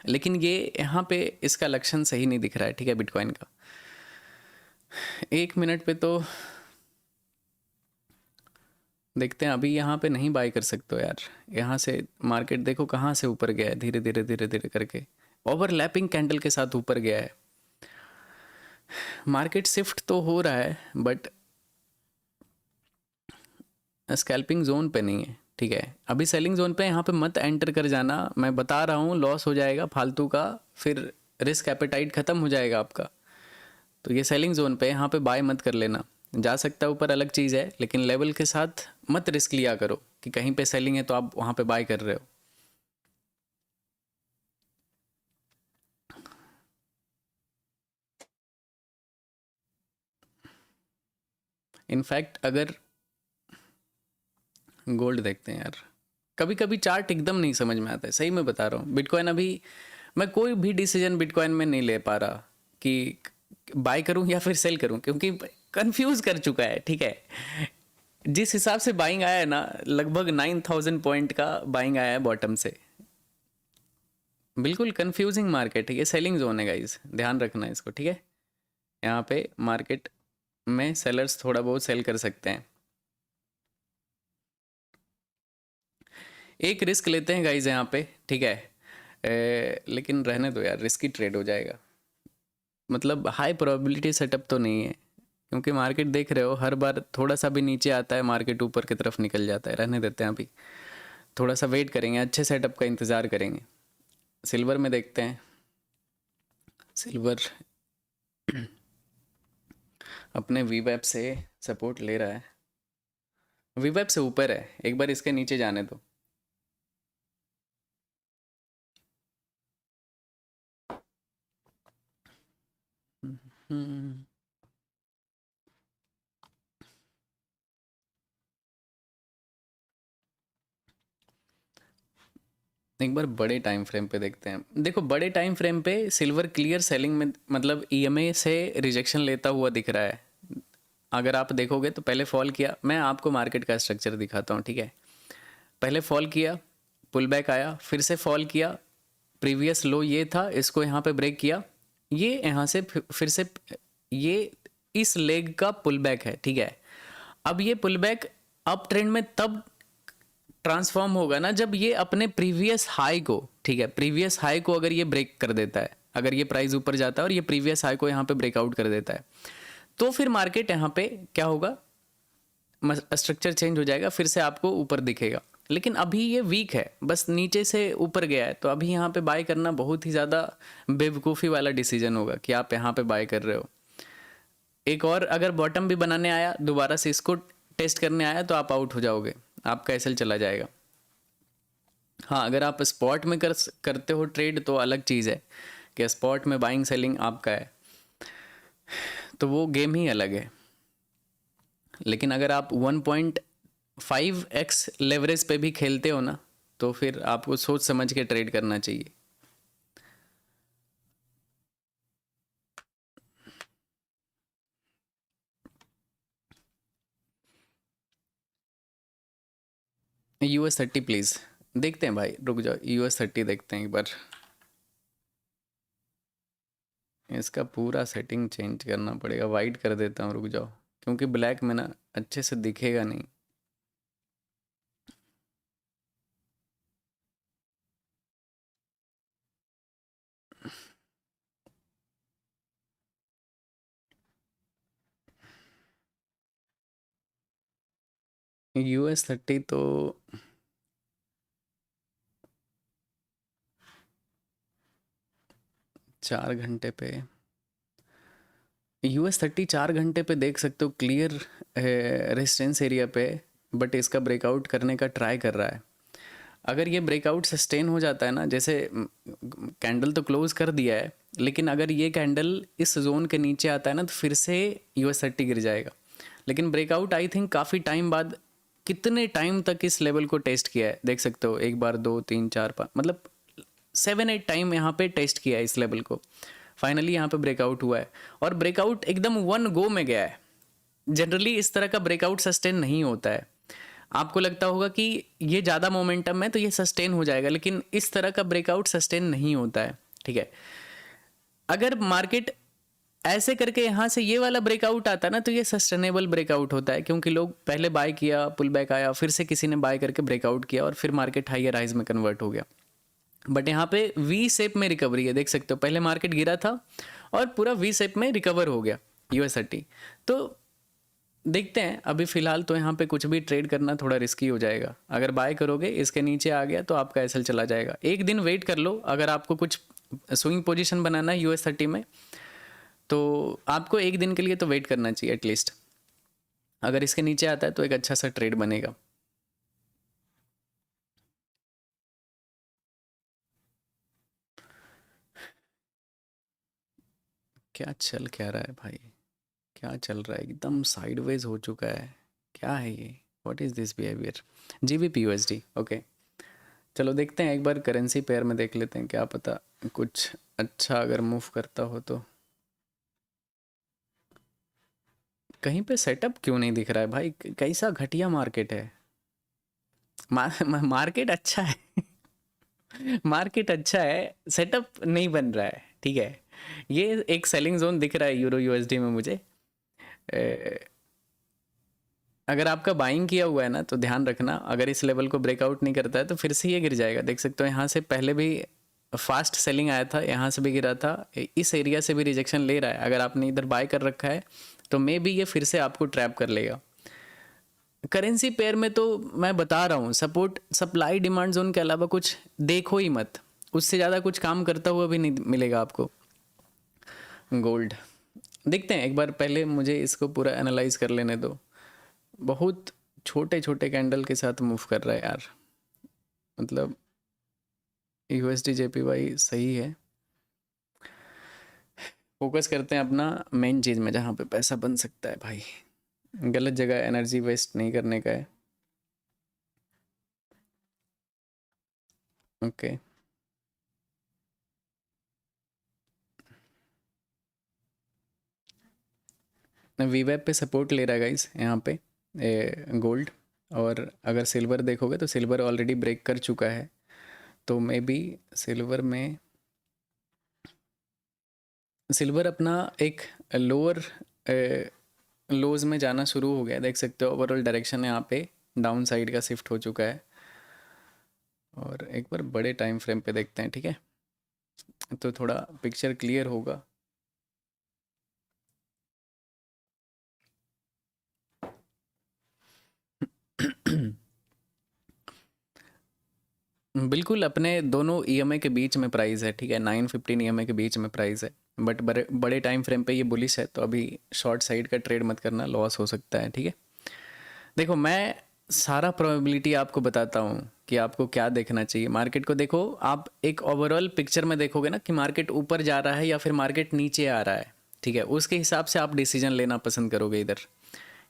लेकिन ये यहाँ पे इसका लक्षण सही नहीं दिख रहा है, ठीक है, बिटकॉइन का। 1 मिनट पे तो देखते हैं, अभी यहाँ पे नहीं बाई कर सकते हो यार। यहाँ से मार्केट देखो कहाँ से ऊपर गया है, धीरे धीरे धीरे धीरे करके ओवरलैपिंग कैंडल के साथ ऊपर गया है। मार्केट शिफ्ट तो हो रहा है, बट स्कैल्पिंग जोन पे नहीं है, ठीक है। अभी सेलिंग जोन पे, यहाँ पे मत एंटर कर जाना, मैं बता रहा हूँ, लॉस हो जाएगा फालतू का, फिर रिस्क एपेटाइट ख़त्म हो जाएगा आपका। तो ये सेलिंग जोन पे, यहाँ पे बाय मत कर लेना। जा सकता है ऊपर, अलग चीज़ है, लेकिन लेवल के साथ मत रिस्क लिया करो कि कहीं पे सेलिंग है तो आप वहाँ पे बाय कर रहे हो। इनफैक्ट अगर गोल्ड देखते हैं यार, कभी कभी चार्ट एकदम नहीं समझ में आता है, सही मैं बता रहा हूँ। बिटकॉइन अभी मैं कोई भी डिसीजन बिटकॉइन में नहीं ले पा रहा कि बाय करूँ या फिर सेल करूँ, क्योंकि कंफ्यूज कर चुका है, ठीक है। जिस हिसाब से बाइंग आया है ना, लगभग 9,000 पॉइंट का बाइंग आया है बॉटम से, बिल्कुल कंफ्यूजिंग मार्केट है। ये सेलिंग जोन है गाइस, ध्यान रखना है इसको, ठीक है। यहाँ पे मार्केट में सेलर्स थोड़ा बहुत सेल कर सकते हैं। एक रिस्क लेते हैं गाइज यहाँ पे, ठीक है, लेकिन रहने दो यार, रिस्की ट्रेड हो जाएगा। मतलब हाई प्रोबेबिलिटी सेटअप तो नहीं है, क्योंकि मार्केट देख रहे हो हर बार थोड़ा सा भी नीचे आता है मार्केट ऊपर की तरफ निकल जाता है। रहने देते हैं, अभी थोड़ा सा वेट करेंगे, अच्छे सेटअप का इंतज़ार करेंगे। सिल्वर में देखते हैं, सिल्वर अपने वीवैप से सपोर्ट ले रहा है, वीवैप से ऊपर है, एक बार इसके नीचे जाने दो। हम्म, एक बार बड़े टाइम फ्रेम पे देखते हैं। देखो, बड़े टाइम फ्रेम पे सिल्वर क्लियर सेलिंग में, मतलब ईएमए से रिजेक्शन लेता हुआ दिख रहा है। अगर आप देखोगे तो पहले फॉल किया, मैं आपको मार्केट का स्ट्रक्चर दिखाता हूँ, ठीक है। पहले फॉल किया, पुल बैक आया, फिर से फॉल किया, प्रीवियस लो ये था, इसको यहाँ पे ब्रेक किया, ये यहाँ से फिर से ये इस लेग का पुल बैक है, ठीक है। अब ये पुल बैक अप ट्रेंड में तब ट्रांसफॉर्म होगा ना जब ये अपने प्रीवियस हाई को, ठीक है, प्रीवियस हाई को अगर ये ब्रेक कर देता है, अगर ये प्राइस ऊपर जाता है और ये प्रीवियस हाई को यहाँ पे ब्रेकआउट कर देता है, तो फिर मार्केट यहाँ पे क्या होगा, स्ट्रक्चर चेंज हो जाएगा, फिर से आपको ऊपर दिखेगा। लेकिन अभी ये वीक है, बस नीचे से ऊपर गया है, तो अभी यहाँ पे बाय करना बहुत ही ज़्यादा बेवकूफ़ी वाला डिसीजन होगा कि आप यहाँ पे बाय कर रहे हो। एक और अगर बॉटम भी बनाने आया, दोबारा से इसको टेस्ट करने आया, तो आप आउट हो जाओगे, आपका एसएल चला जाएगा। हाँ, अगर आप स्पॉट में करते हो ट्रेड तो अलग चीज़ है कि स्पॉट में बाइंग सेलिंग आपका है, तो वो गेम ही अलग है। लेकिन अगर आप 1.5x लेवरेज पे भी खेलते हो ना, तो फिर आपको सोच समझ के ट्रेड करना चाहिए। US30 प्लीज़ देखते हैं भाई, रुक जाओ, US30 देखते हैं एक बार। इसका पूरा सेटिंग चेंज करना पड़ेगा, वाइट कर देता हूँ, रुक जाओ, क्योंकि ब्लैक में ना अच्छे से दिखेगा नहीं। US30 तो 4 घंटे पे, US30 4 घंटे पे देख सकते हो क्लियर रेजिस्टेंस एरिया पे, बट इसका ब्रेकआउट करने का ट्राई कर रहा है। अगर ये ब्रेकआउट सस्टेन हो जाता है ना, जैसे कैंडल तो क्लोज कर दिया है, लेकिन अगर ये कैंडल इस जोन के नीचे आता है ना, तो फिर से US30 गिर जाएगा। लेकिन ब्रेकआउट आई थिंक काफ़ी टाइम बाद, कितने टाइम तक इस लेवल को टेस्ट किया है देख सकते हो, एक बार, दो, तीन, चार, पाँच, मतलब 7-8 टाइम यहाँ पे टेस्ट किया है इस लेवल को। फाइनली यहाँ पे ब्रेकआउट हुआ है, और ब्रेकआउट एकदम वन गो में गया है। जनरली इस तरह का ब्रेकआउट सस्टेन नहीं होता है। आपको लगता होगा कि ये ज़्यादा मोमेंटम है तो ये सस्टेन हो जाएगा, लेकिन इस तरह का ब्रेकआउट सस्टेन नहीं होता है, ठीक है। अगर मार्केट ऐसे करके यहाँ से ये वाला ब्रेकआउट आता है ना, तो ये सस्टेनेबल ब्रेकआउट होता है, क्योंकि लोग पहले बाय किया, पुल बैक आया, फिर से किसी ने बाय करके ब्रेकआउट किया, और फिर मार्केट हाइयर हाइज में कन्वर्ट हो गया। बट यहाँ पे वी शेप में रिकवरी है, देख सकते हो, पहले मार्केट गिरा था और पूरा वी शेप में रिकवर हो गया US30। तो देखते हैं, अभी फिलहाल तो यहाँ पे कुछ भी ट्रेड करना थोड़ा रिस्की हो जाएगा। अगर बाय करोगे, इसके नीचे आ गया तो आपका एसएल चला जाएगा। एक दिन वेट कर लो, अगर आपको कुछ स्विंग पोजीशन बनाना है US30 में, तो आपको एक दिन के लिए तो वेट करना चाहिए एटलीस्ट। अगर इसके नीचे आता है तो एक अच्छा सा ट्रेड बनेगा। क्या चल क्या रहा है भाई, क्या चल रहा है, एकदम साइडवेज हो चुका है, क्या है ये, what is this behaviour. GBP USD, okay, चलो देखते हैं, एक बार करेंसी पेयर में देख लेते हैं, क्या पता कुछ अच्छा अगर मूव करता हो तो। कहीं पे सेटअप क्यों नहीं दिख रहा है भाई, कैसा घटिया मार्केट है। मार्केट अच्छा है, मार्केट अच्छा है, सेटअप नहीं बन रहा है, ठीक है। ये एक सेलिंग जोन दिख रहा है यूरो USD में मुझे। अगर आपका बाइंग किया हुआ है ना, तो ध्यान रखना, अगर इस लेवल को ब्रेकआउट नहीं करता है तो फिर से ये गिर जाएगा। देख सकते हो यहाँ से पहले भी फास्ट सेलिंग आया था, यहाँ से भी गिरा था, इस एरिया से भी रिजेक्शन ले रहा है। अगर आपने इधर बाय कर रखा है तो मे बी ये फिर से आपको ट्रैप कर लेगा। करेंसी पेयर में तो मैं बता रहा हूँ, सपोर्ट सप्लाई डिमांड जोन के अलावा कुछ देखो ही मत, उससे ज़्यादा कुछ काम करता हुआ भी नहीं मिलेगा आपको। गोल्ड देखते हैं एक बार, पहले मुझे इसको पूरा एनालाइज कर लेने दो। बहुत छोटे छोटे कैंडल के साथ मूव कर रहा है यार, मतलब USD JPY सही है। फोकस करते हैं अपना मेन चीज़ में, जहाँ पे पैसा बन सकता है भाई, गलत जगह एनर्जी वेस्ट नहीं करने का है। ओके, वीवेब पे सपोर्ट ले रहा है गाइस यहाँ पे गोल्ड। और अगर सिल्वर देखोगे तो सिल्वर ऑलरेडी ब्रेक कर चुका है, तो मे बी सिल्वर में सिल्वर अपना एक लोअर लोज में जाना शुरू हो गया, देख सकते हो ओवरऑल डायरेक्शन यहाँ पे डाउन साइड का शिफ्ट हो चुका है। और एक बार बड़े टाइम फ्रेम पे देखते हैं, ठीक है, तो थोड़ा पिक्चर क्लियर होगा। बिल्कुल अपने दोनों ईएमआई के बीच में प्राइस है, ठीक है, 915 ईएमआई के बीच में प्राइस है, बट बड़े बड़े टाइम फ्रेम पे ये बुलिश है, तो अभी शॉर्ट साइड का ट्रेड मत करना, लॉस हो सकता है, ठीक है। देखो मैं सारा प्रोबेबिलिटी आपको बताता हूँ कि आपको क्या देखना चाहिए। मार्केट को देखो, आप एक ओवरऑल पिक्चर में देखोगे ना कि मार्केट ऊपर जा रहा है या फिर मार्केट नीचे आ रहा है, ठीक है, उसके हिसाब से आप डिसीजन लेना पसंद करोगे इधर।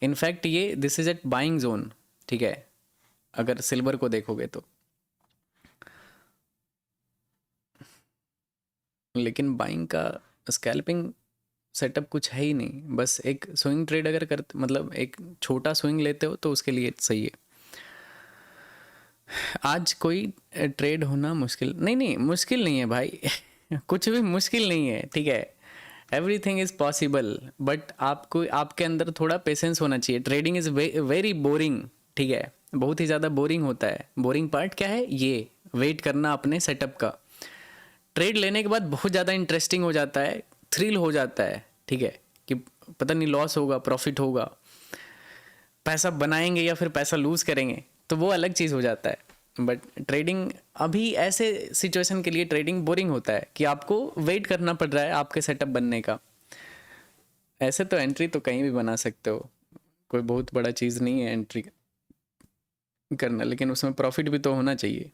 इनफैक्ट ये this is at buying zone, ठीक है, अगर सिल्वर को देखोगे तो। लेकिन बाइंग का स्कैल्पिंग सेटअप कुछ है ही नहीं, बस एक स्विंग ट्रेड अगर करते, मतलब एक छोटा स्विंग लेते हो तो उसके लिए सही है। आज कोई ट्रेड होना मुश्किल नहीं, नहीं मुश्किल नहीं है भाई कुछ भी मुश्किल नहीं है, ठीक है, एवरीथिंग इज़ पॉसिबल, बट आपको आपके अंदर थोड़ा पेशेंस होना चाहिए। ट्रेडिंग इज़ वेरी बोरिंग, ठीक है, बहुत ही ज़्यादा बोरिंग होता है। बोरिंग पार्ट क्या है, ये वेट करना अपने सेटअप का। ट्रेड लेने के बाद बहुत ज़्यादा इंटरेस्टिंग हो जाता है, थ्रिल हो जाता है, ठीक है, कि पता नहीं लॉस होगा प्रॉफिट होगा, पैसा बनाएंगे या फिर पैसा लूज़ करेंगे, तो वो अलग चीज़ हो जाता है। बट ट्रेडिंग अभी ऐसे सिचुएशन के लिए ट्रेडिंग बोरिंग होता है कि आपको वेट करना पड़ रहा है आपके सेटअप बनने का। ऐसे तो एंट्री तो कहीं भी बना सकते हो, कोई बहुत बड़ा चीज़ नहीं है एंट्री करना, लेकिन उसमें प्रॉफिट भी तो होना चाहिए।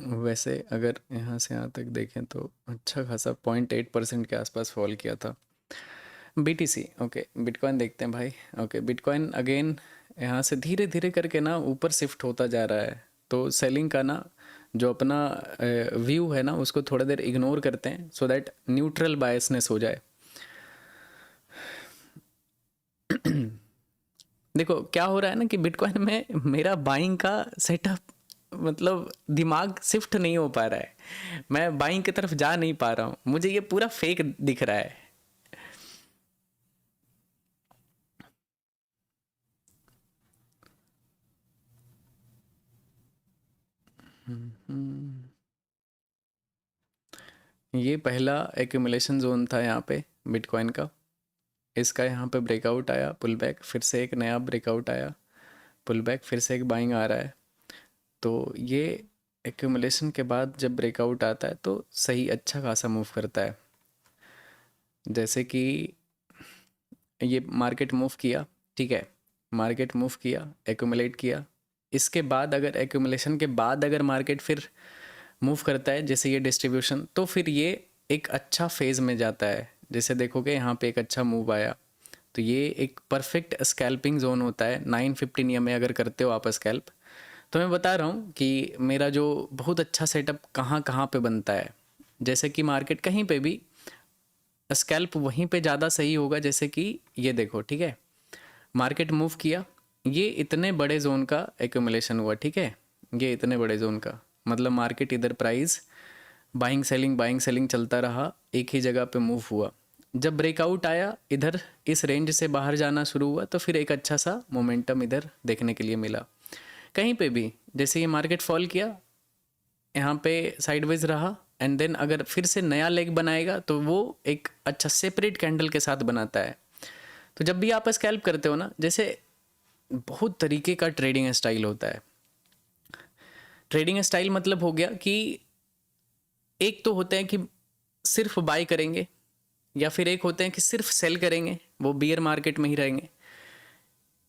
वैसे अगर यहाँ से यहाँ तक देखें तो अच्छा खासा 0.8% के आसपास फॉल किया था BTC। ओके बिटकॉइन देखते हैं भाई। ओके बिटकॉइन अगेन यहाँ से धीरे धीरे करके ना ऊपर शिफ्ट होता जा रहा है, तो सेलिंग का ना जो अपना व्यू है ना उसको थोड़ा देर इग्नोर करते हैं, सो दैट न्यूट्रल बायसनेस हो जाए। देखो क्या हो रहा है ना कि बिटकॉइन में मेरा बाइंग का सेटअप, मतलब दिमाग शिफ्ट नहीं हो पा रहा है, मैं बाइंग की तरफ जा नहीं पा रहा हूँ, मुझे ये पूरा फेक दिख रहा है। ये पहला एक्यूमुलेशन जोन था यहाँ पे बिटकॉइन का, इसका यहाँ पे ब्रेकआउट आया, पुल बैक, फिर से एक नया ब्रेकआउट आया, पुल बैक, फिर से एक बाइंग आ रहा है। तो ये एक्यूमुलेशन के बाद जब ब्रेकआउट आता है तो सही अच्छा खासा मूव करता है। जैसे कि ये मार्केट मूव किया, ठीक है, मार्केट मूव किया, एक्यूमुलेट किया, इसके बाद अगर एक्यूमुलेशन के बाद अगर मार्केट फिर मूव करता है जैसे ये डिस्ट्रीब्यूशन, तो फिर ये एक अच्छा फेज़ में जाता है। जैसे देखोगे यहाँ पे एक अच्छा मूव आया, तो ये एक परफेक्ट स्कैल्पिंग जोन होता है। 915 में अगर करते हो आप स्कैल्प, तो मैं बता रहा हूँ कि मेरा जो बहुत अच्छा सेटअप कहाँ कहाँ पे बनता है। जैसे कि मार्केट कहीं पे भी स्कैल्प वहीं पे ज़्यादा सही होगा, जैसे कि ये देखो, ठीक है, मार्केट मूव किया, ये इतने बड़े जोन का एक्यूमुलेशन हुआ, ठीक है, ये इतने बड़े जोन का, मतलब मार्केट इधर प्राइस बाइंग सेलिंग चलता रहा, एक ही जगह पे मूव हुआ। जब ब्रेकआउट आया इधर इस रेंज से बाहर जाना शुरू हुआ, तो फिर एक अच्छा सा मोमेंटम इधर देखने के लिए मिला। कहीं पे भी जैसे ये मार्केट फॉल किया, यहाँ पे साइडवेज रहा, एंड देन अगर फिर से नया लेग बनाएगा तो वो एक अच्छा सेपरेट कैंडल के साथ बनाता है। तो जब भी आप स्कैल्प करते हो ना, जैसे बहुत तरीके का ट्रेडिंग स्टाइल होता है। ट्रेडिंग स्टाइल मतलब हो गया कि एक तो होते हैं कि सिर्फ बाय करेंगे, या फिर एक होते हैं कि सिर्फ सेल करेंगे, वो बियर मार्केट में ही रहेंगे।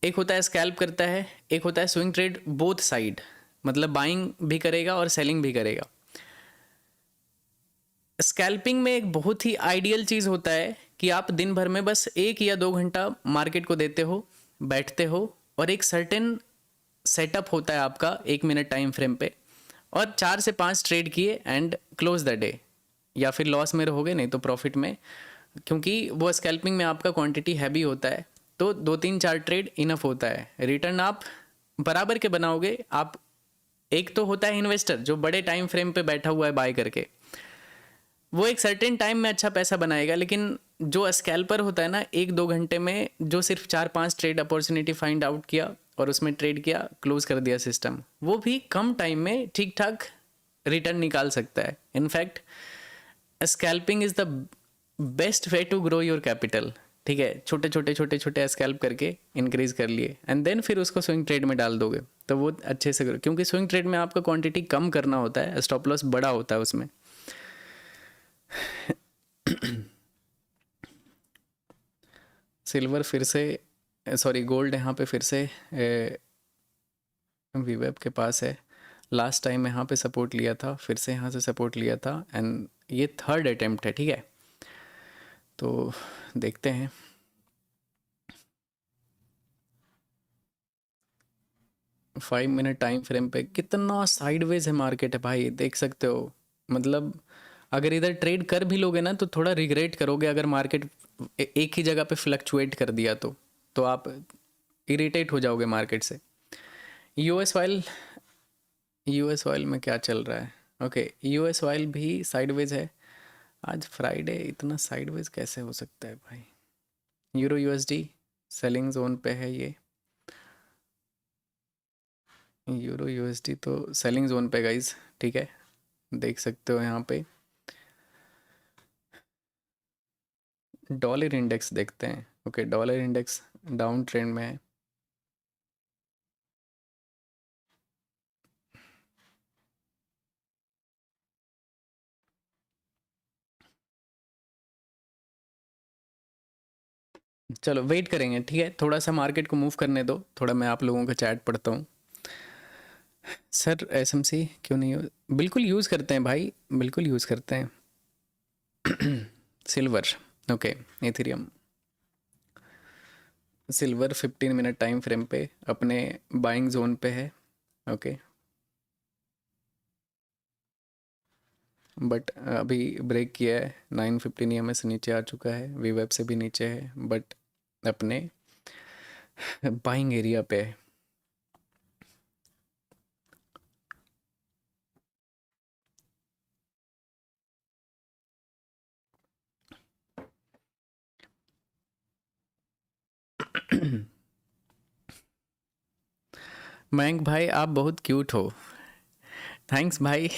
एक होता है स्कैल्प करता है, एक होता है स्विंग ट्रेड, बोथ साइड, मतलब बाइंग भी करेगा और सेलिंग भी करेगा। स्कैल्पिंग में एक बहुत ही आइडियल चीज़ होता है कि आप दिन भर में बस 1 या 2 घंटा मार्केट को देते हो, बैठते हो, और एक सर्टेन सेटअप होता है आपका 1 मिनट टाइम फ्रेम पे, और 4 से 5 ट्रेड किए एंड क्लोज द डे, या फिर लॉस में रहोगे नहीं तो प्रॉफिट में, क्योंकि वो स्कैल्पिंग में आपका क्वांटिटी हैवी होता है, तो 2-3-4 ट्रेड इनफ होता है। रिटर्न आप बराबर के बनाओगे। आप, एक तो होता है इन्वेस्टर जो बड़े टाइम फ्रेम पे बैठा हुआ है बाय करके, वो एक सर्टेन टाइम में अच्छा पैसा बनाएगा, लेकिन जो स्कैल्पर होता है ना, 1-2 घंटे में जो सिर्फ 4-5 ट्रेड अपॉर्चुनिटी फाइंड आउट किया और उसमें ट्रेड किया, क्लोज कर दिया सिस्टम, वो भी कम टाइम में ठीक ठाक रिटर्न निकाल सकता है। In fact scalping is the best way to grow your capital. ठीक है, छोटे छोटे स्कैल्प करके इंक्रीज कर लिए एंड देन फिर उसको स्विंग ट्रेड में डाल दोगे तो वो अच्छे से करो, क्योंकि स्विंग ट्रेड में आपका क्वांटिटी कम करना होता है, स्टॉप लॉस बड़ा होता है उसमें। सिल्वर फिर से, सॉरी गोल्ड यहाँ पे फिर से वीवेब के पास है। लास्ट टाइम यहाँ पे सपोर्ट लिया था, फिर से यहाँ से सपोर्ट लिया था एंड ये थर्ड अटेम्प्ट है। ठीक है, तो देखते हैं। फाइव मिनट टाइम फ्रेम पे कितना साइडवेज है मार्केट है भाई, देख सकते हो। मतलब अगर इधर ट्रेड कर भी लोगे ना तो थोड़ा रिग्रेट करोगे, अगर मार्केट एक ही जगह पे फ्लक्चुएट कर दिया तो आप इरिटेट हो जाओगे मार्केट से। यूएस ऑयल में क्या चल रहा है? ओके, यूएस ऑयल भी साइडवेज है। आज फ्राइडे, इतना साइडवेज कैसे हो सकता है भाई? यूरो यूएसडी सेलिंग जोन पे है ये। यूरो यूएसडी तो सेलिंग जोन पे गाइज, ठीक है, देख सकते हो यहाँ पे। डॉलर इंडेक्स देखते हैं। Okay, dollar index down trend में है। चलो वेट करेंगे, ठीक है, थोड़ा सा मार्केट को मूव करने दो, थोड़ा मैं आप लोगों का चैट पढ़ता हूँ। सर एसएमसी क्यों नहीं बिल्कुल यूज़ करते हैं भाई, बिल्कुल यूज़ करते हैं। Silver, okay, Ethereum. Silver 15 minute time frame पे अपने बाइंग जोन पे है। ओके, बट अभी ब्रेक किया है, 915 ईएमए से नीचे आ चुका है, वीवेब से भी नीचे है, बट अपने बाइंग एरिया पे है। मयंक भाई आप बहुत क्यूट हो, थैंक्स भाई।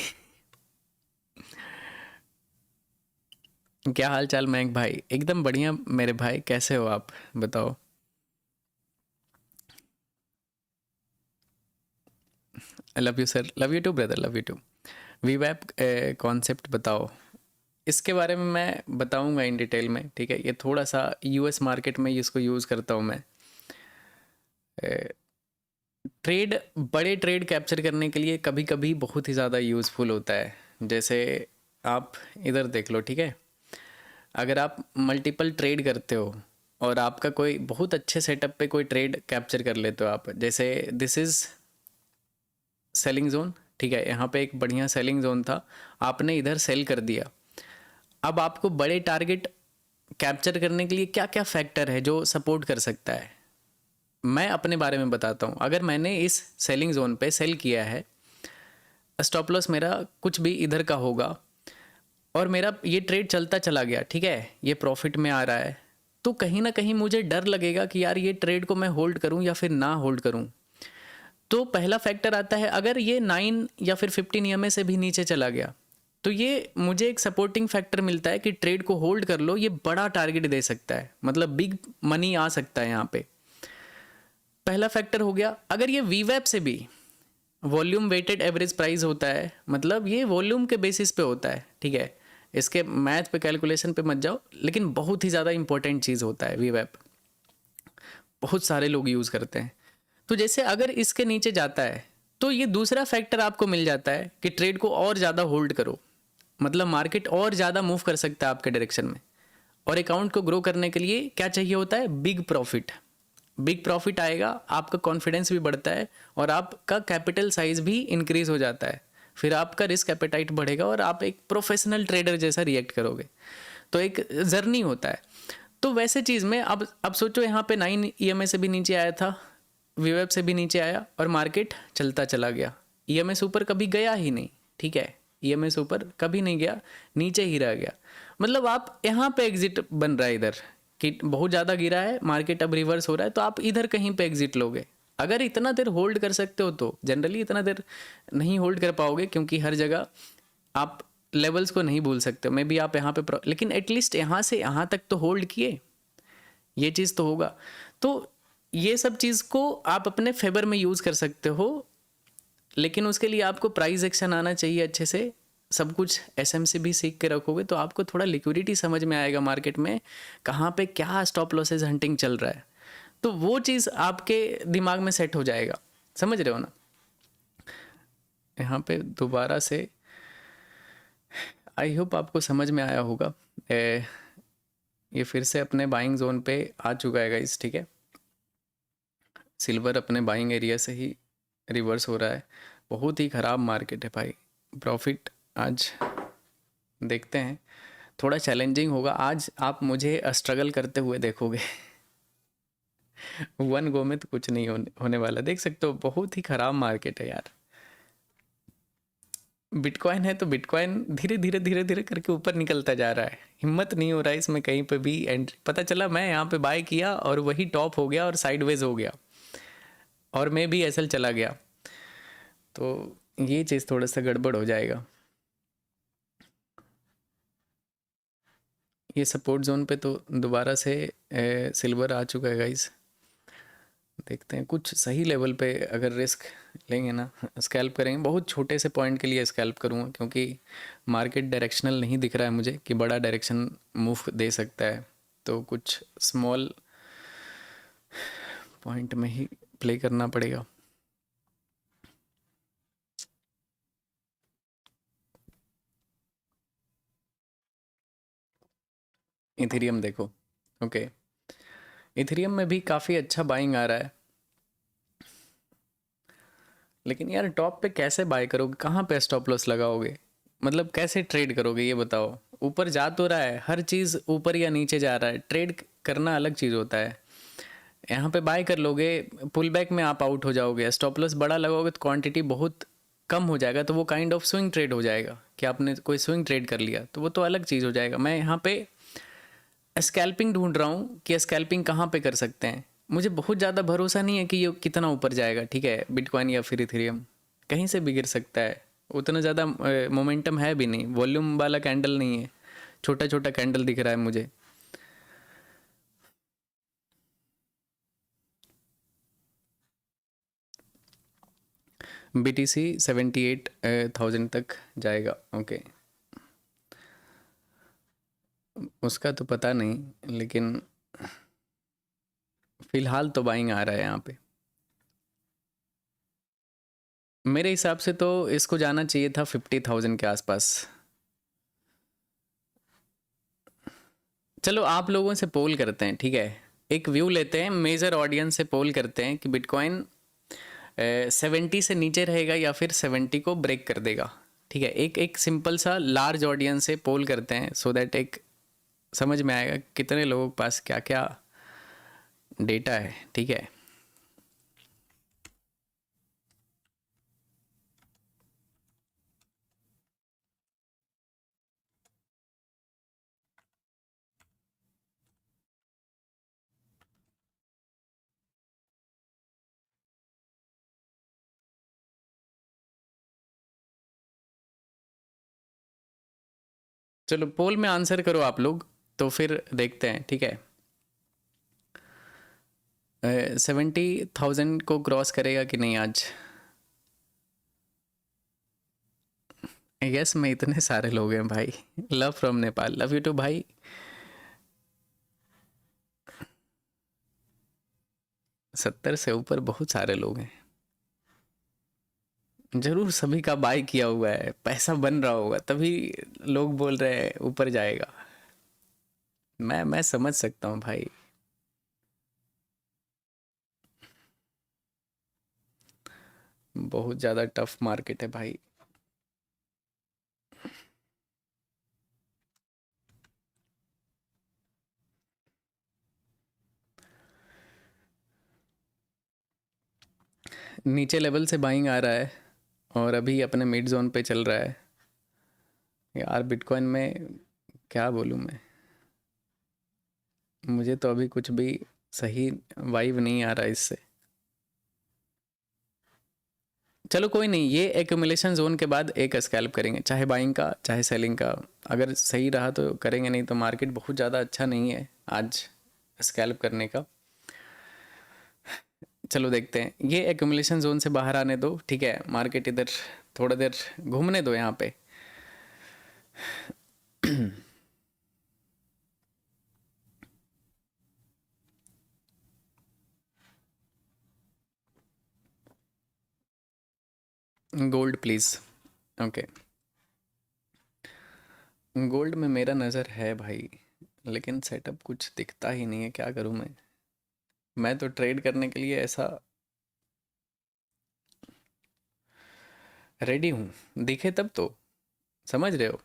क्या हाल चाल मयंक भाई? एकदम बढ़िया मेरे भाई, कैसे हो आप बताओ? Love you sir, love you too brother, love you too. वीवैप कॉन्सेप्ट बताओ, इसके बारे में मैं बताऊंगा इन डिटेल में, ठीक है। ये थोड़ा सा यूएस मार्केट में इसको यूज़ करता हूँ मैं। ट्रेड, बड़े ट्रेड कैप्चर करने के लिए कभी कभी बहुत ही ज़्यादा यूज़फुल होता है। जैसे आप इधर देख लो, ठीक है, अगर आप मल्टीपल ट्रेड करते हो और आपका कोई बहुत अच्छे सेटअप पे कोई ट्रेड कैप्चर कर लेते हो आप, जैसे दिस इज़ सेलिंग जोन, ठीक है, यहाँ पे एक बढ़िया सेलिंग जोन था, आपने इधर सेल कर दिया। अब आपको बड़े टारगेट कैप्चर करने के लिए क्या क्या फैक्टर है जो सपोर्ट कर सकता है, मैं अपने बारे में बताता हूँ। अगर मैंने इस सेलिंग जोन पे सेल किया है, स्टॉप लॉस मेरा कुछ भी इधर का होगा और मेरा ये ट्रेड चलता चला गया, ठीक है, ये प्रॉफिट में आ रहा है, तो कहीं ना कहीं मुझे डर लगेगा कि यार ये ट्रेड को मैं होल्ड करूं या फिर ना होल्ड करूं। तो पहला फैक्टर आता है, अगर ये 9 या फिर 15 ईएमए से भी नीचे चला गया तो ये मुझे एक सपोर्टिंग फैक्टर मिलता है कि ट्रेड को होल्ड कर लो, ये बड़ा टारगेट दे सकता है, मतलब बिग मनी आ सकता है यहाँ पे। पहला फैक्टर हो गया। अगर ये वीवैप से भी वॉल्यूम वेटेड एवरेज प्राइस होता है, मतलब ये वॉल्यूम के बेसिस पे होता है, ठीक है, इसके मैथ पे कैलकुलेशन पे मत जाओ, लेकिन बहुत ही ज़्यादा इंपॉर्टेंट चीज़ होता है वीवैप, बहुत सारे लोग यूज़ करते हैं। तो जैसे अगर इसके नीचे जाता है तो ये दूसरा फैक्टर आपको मिल जाता है कि ट्रेड को और ज़्यादा होल्ड करो, मतलब मार्केट और ज़्यादा मूव कर सकता है आपके डायरेक्शन में। और अकाउंट को ग्रो करने के लिए क्या चाहिए होता है? Big profit. बिग प्रॉफिट आएगा, आपका कॉन्फिडेंस भी बढ़ता है और आपका कैपिटल साइज भी इंक्रीज हो जाता है। फिर आपका रिस्क एपेटाइट बढ़ेगा और आप एक प्रोफेशनल ट्रेडर जैसा रिएक्ट करोगे। तो एक जर्नी होता है। तो वैसे चीज़ में अब सोचो यहाँ पे 9 ईएमए से भी नीचे आया था, वीवेब से भी नीचे आया और मार्केट चलता चला गया। ईएमए से ऊपर कभी गया ही नहीं, ठीक है, ईएमए से ऊपर कभी नहीं गया, नीचे ही रह गया। मतलब आप यहाँ पे एग्जिट बन रहा है इधर कि बहुत ज़्यादा गिरा है मार्केट, अब रिवर्स हो रहा है, तो आप इधर कहीं पे एग्जिट लोगे। अगर इतना देर होल्ड कर सकते हो तो, जनरली इतना देर नहीं होल्ड कर पाओगे क्योंकि हर जगह आप लेवल्स को नहीं भूल सकते हो। मे बी आप यहाँ पे लेकिन एटलीस्ट यहाँ से यहाँ तक तो होल्ड किए, ये चीज़ तो होगा। तो ये सब चीज़ को आप अपने फेवर में यूज़ कर सकते हो, लेकिन उसके लिए आपको प्राइस एक्शन आना चाहिए अच्छे से। सब कुछ एसएम से भी सीख के रखोगे तो आपको थोड़ा लिक्विडिटी समझ में आएगा मार्केट में, कहाँ पे क्या स्टॉप लॉसेज हंटिंग चल रहा है, तो वो चीज़ आपके दिमाग में सेट हो जाएगा। समझ रहे हो ना? यहाँ पे दोबारा से आई होप आपको समझ में आया होगा। ये फिर से अपने बाइंग जोन पे आ चुका है गाइस, ठीक है। सिल्वर अपने बाइंग एरिया से ही रिवर्स हो रहा है। बहुत ही ख़राब मार्केट है भाई। प्रॉफिट आज देखते हैं, थोड़ा चैलेंजिंग होगा आज। आप मुझे स्ट्रगल करते हुए देखोगे। वन गो में तो कुछ नहीं होने वाला, देख सकते हो बहुत ही ख़राब मार्केट है यार। बिटकॉइन है तो बिटकॉइन धीरे धीरे धीरे धीरे करके ऊपर निकलता जा रहा है, हिम्मत नहीं हो रहा है इसमें कहीं पे भी एंट्री। पता चला मैं यहाँ पे बाय किया और वही टॉप हो गया और साइडवेज हो गया और मैं भी ऐसा चला गया, तो ये चीज़ थोड़ा सा गड़बड़ हो जाएगा। ये सपोर्ट जोन पे तो दोबारा से सिल्वर आ चुका है गाइस। देखते हैं कुछ सही लेवल पे अगर रिस्क लेंगे ना, स्कैल्प करेंगे। बहुत छोटे से पॉइंट के लिए स्कैल्प करूँगा क्योंकि मार्केट डायरेक्शनल नहीं दिख रहा है मुझे कि बड़ा डायरेक्शन मूव दे सकता है, तो कुछ स्मॉल पॉइंट में ही प्ले करना पड़ेगा। इथेरियम देखो, ओके, इथेरियम में भी काफ़ी अच्छा बाइंग आ रहा है, लेकिन यार टॉप पे कैसे बाय करोगे, कहाँ पे स्टॉप लॉस लगाओगे, मतलब कैसे ट्रेड करोगे ये बताओ। ऊपर जा तो रहा है, हर चीज़ ऊपर या नीचे जा रहा है, ट्रेड करना अलग चीज़ होता है। यहाँ पे बाय कर लोगे, पुल बैक में आप आउट हो जाओगे, स्टॉप लॉस बड़ा लगाओगे तो क्वांटिटी बहुत कम हो जाएगा, तो वो काइंड ऑफ स्विंग ट्रेड हो जाएगा कि आपने कोई स्विंग ट्रेड कर लिया, तो वो तो अलग चीज़ हो जाएगा। मैं यहाँ पे स्कैल्पिंग ढूंढ रहा हूँ कि स्कैल्पिंग कहाँ पे कर सकते हैं। मुझे बहुत ज़्यादा भरोसा नहीं है कि ये कितना ऊपर जाएगा, ठीक है, बिटकॉइन या फिर इथेरियम कहीं से भी गिर सकता है। उतना ज़्यादा मोमेंटम है भी नहीं, वॉल्यूम वाला कैंडल नहीं है, छोटा छोटा कैंडल दिख रहा है मुझे। BTC 78,000 तक जाएगा, ओके, उसका तो पता नहीं, लेकिन फ़िलहाल तो बाइंग आ रहा है यहाँ पे। मेरे हिसाब से तो इसको जाना चाहिए था 50,000 के आसपास। चलो आप लोगों से पोल करते हैं, ठीक है, एक व्यू लेते हैं, मेजर ऑडियंस से पोल करते हैं कि बिटकॉइन 70 से नीचे रहेगा या फिर 70 को ब्रेक कर देगा, ठीक है। एक एक सिंपल सा लार्ज ऑडियंस से पोल करते हैं, सो दैट एक समझ में आएगा कितने लोगों के पास क्या क्या डेटा है, ठीक है। चलो पोल में आंसर करो आप लोग, तो फिर देखते हैं, ठीक है। 70,000 को क्रॉस करेगा कि नहीं आज। यस में इतने सारे लोग हैं भाई, love from Nepal, love you too भाई। 70 से ऊपर बहुत सारे लोग हैं, जरूर सभी का बाय किया हुआ है, पैसा बन रहा होगा तभी लोग बोल रहे हैं ऊपर जाएगा। मैं समझ सकता हूँ भाई। बहुत ज़्यादा टफ मार्केट है भाई। नीचे लेवल से बाइंग आ रहा है और अभी अपने मिड जोन पे चल रहा है। यार बिटकॉइन में क्या बोलूँ मैं, मुझे तो अभी कुछ भी सही वाइब नहीं आ रहा इससे। चलो कोई नहीं, ये एक्यूमुलेशन जोन के बाद एक स्कैल्प करेंगे, चाहे बाइंग का चाहे सेलिंग का। अगर सही रहा तो करेंगे, नहीं तो मार्केट बहुत ज़्यादा अच्छा नहीं है आज स्कैल्प करने का। चलो देखते हैं, ये एक्यूमुलेशन जोन से बाहर आने दो, ठीक है। मार्केट इधर थोड़ा देर घूमने दो यहाँ पे। Gold please. ओके, गोल्ड में मेरा नज़र है भाई, लेकिन सेटअप कुछ दिखता ही नहीं है, क्या करूँ मैं तो ट्रेड करने के लिए ऐसा रेडी हूँ, दिखे तब तो, समझ रहे हो।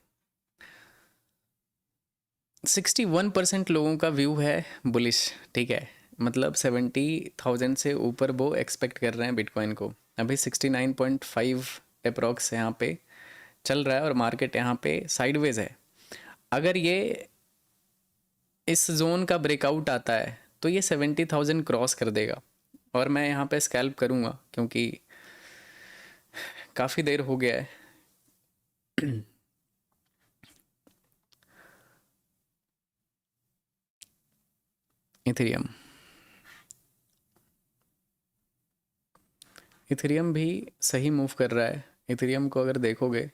61% लोगों का व्यू है बुलिश, ठीक है। मतलब 70,000 से ऊपर वो एक्सपेक्ट कर रहे हैं बिटकॉइन को। अभी 69.5 अप्रॉक्स यहाँ पे चल रहा है और मार्केट यहाँ पे साइडवेज है। अगर ये इस जोन का ब्रेकआउट आता है तो ये 70,000 क्रॉस कर देगा और मैं यहाँ पे स्कैल्प करूँगा, क्योंकि काफ़ी देर हो गया है। इथेरियम, इथेरियम भी सही मूव कर रहा है। इथेरियम को अगर देखोगे,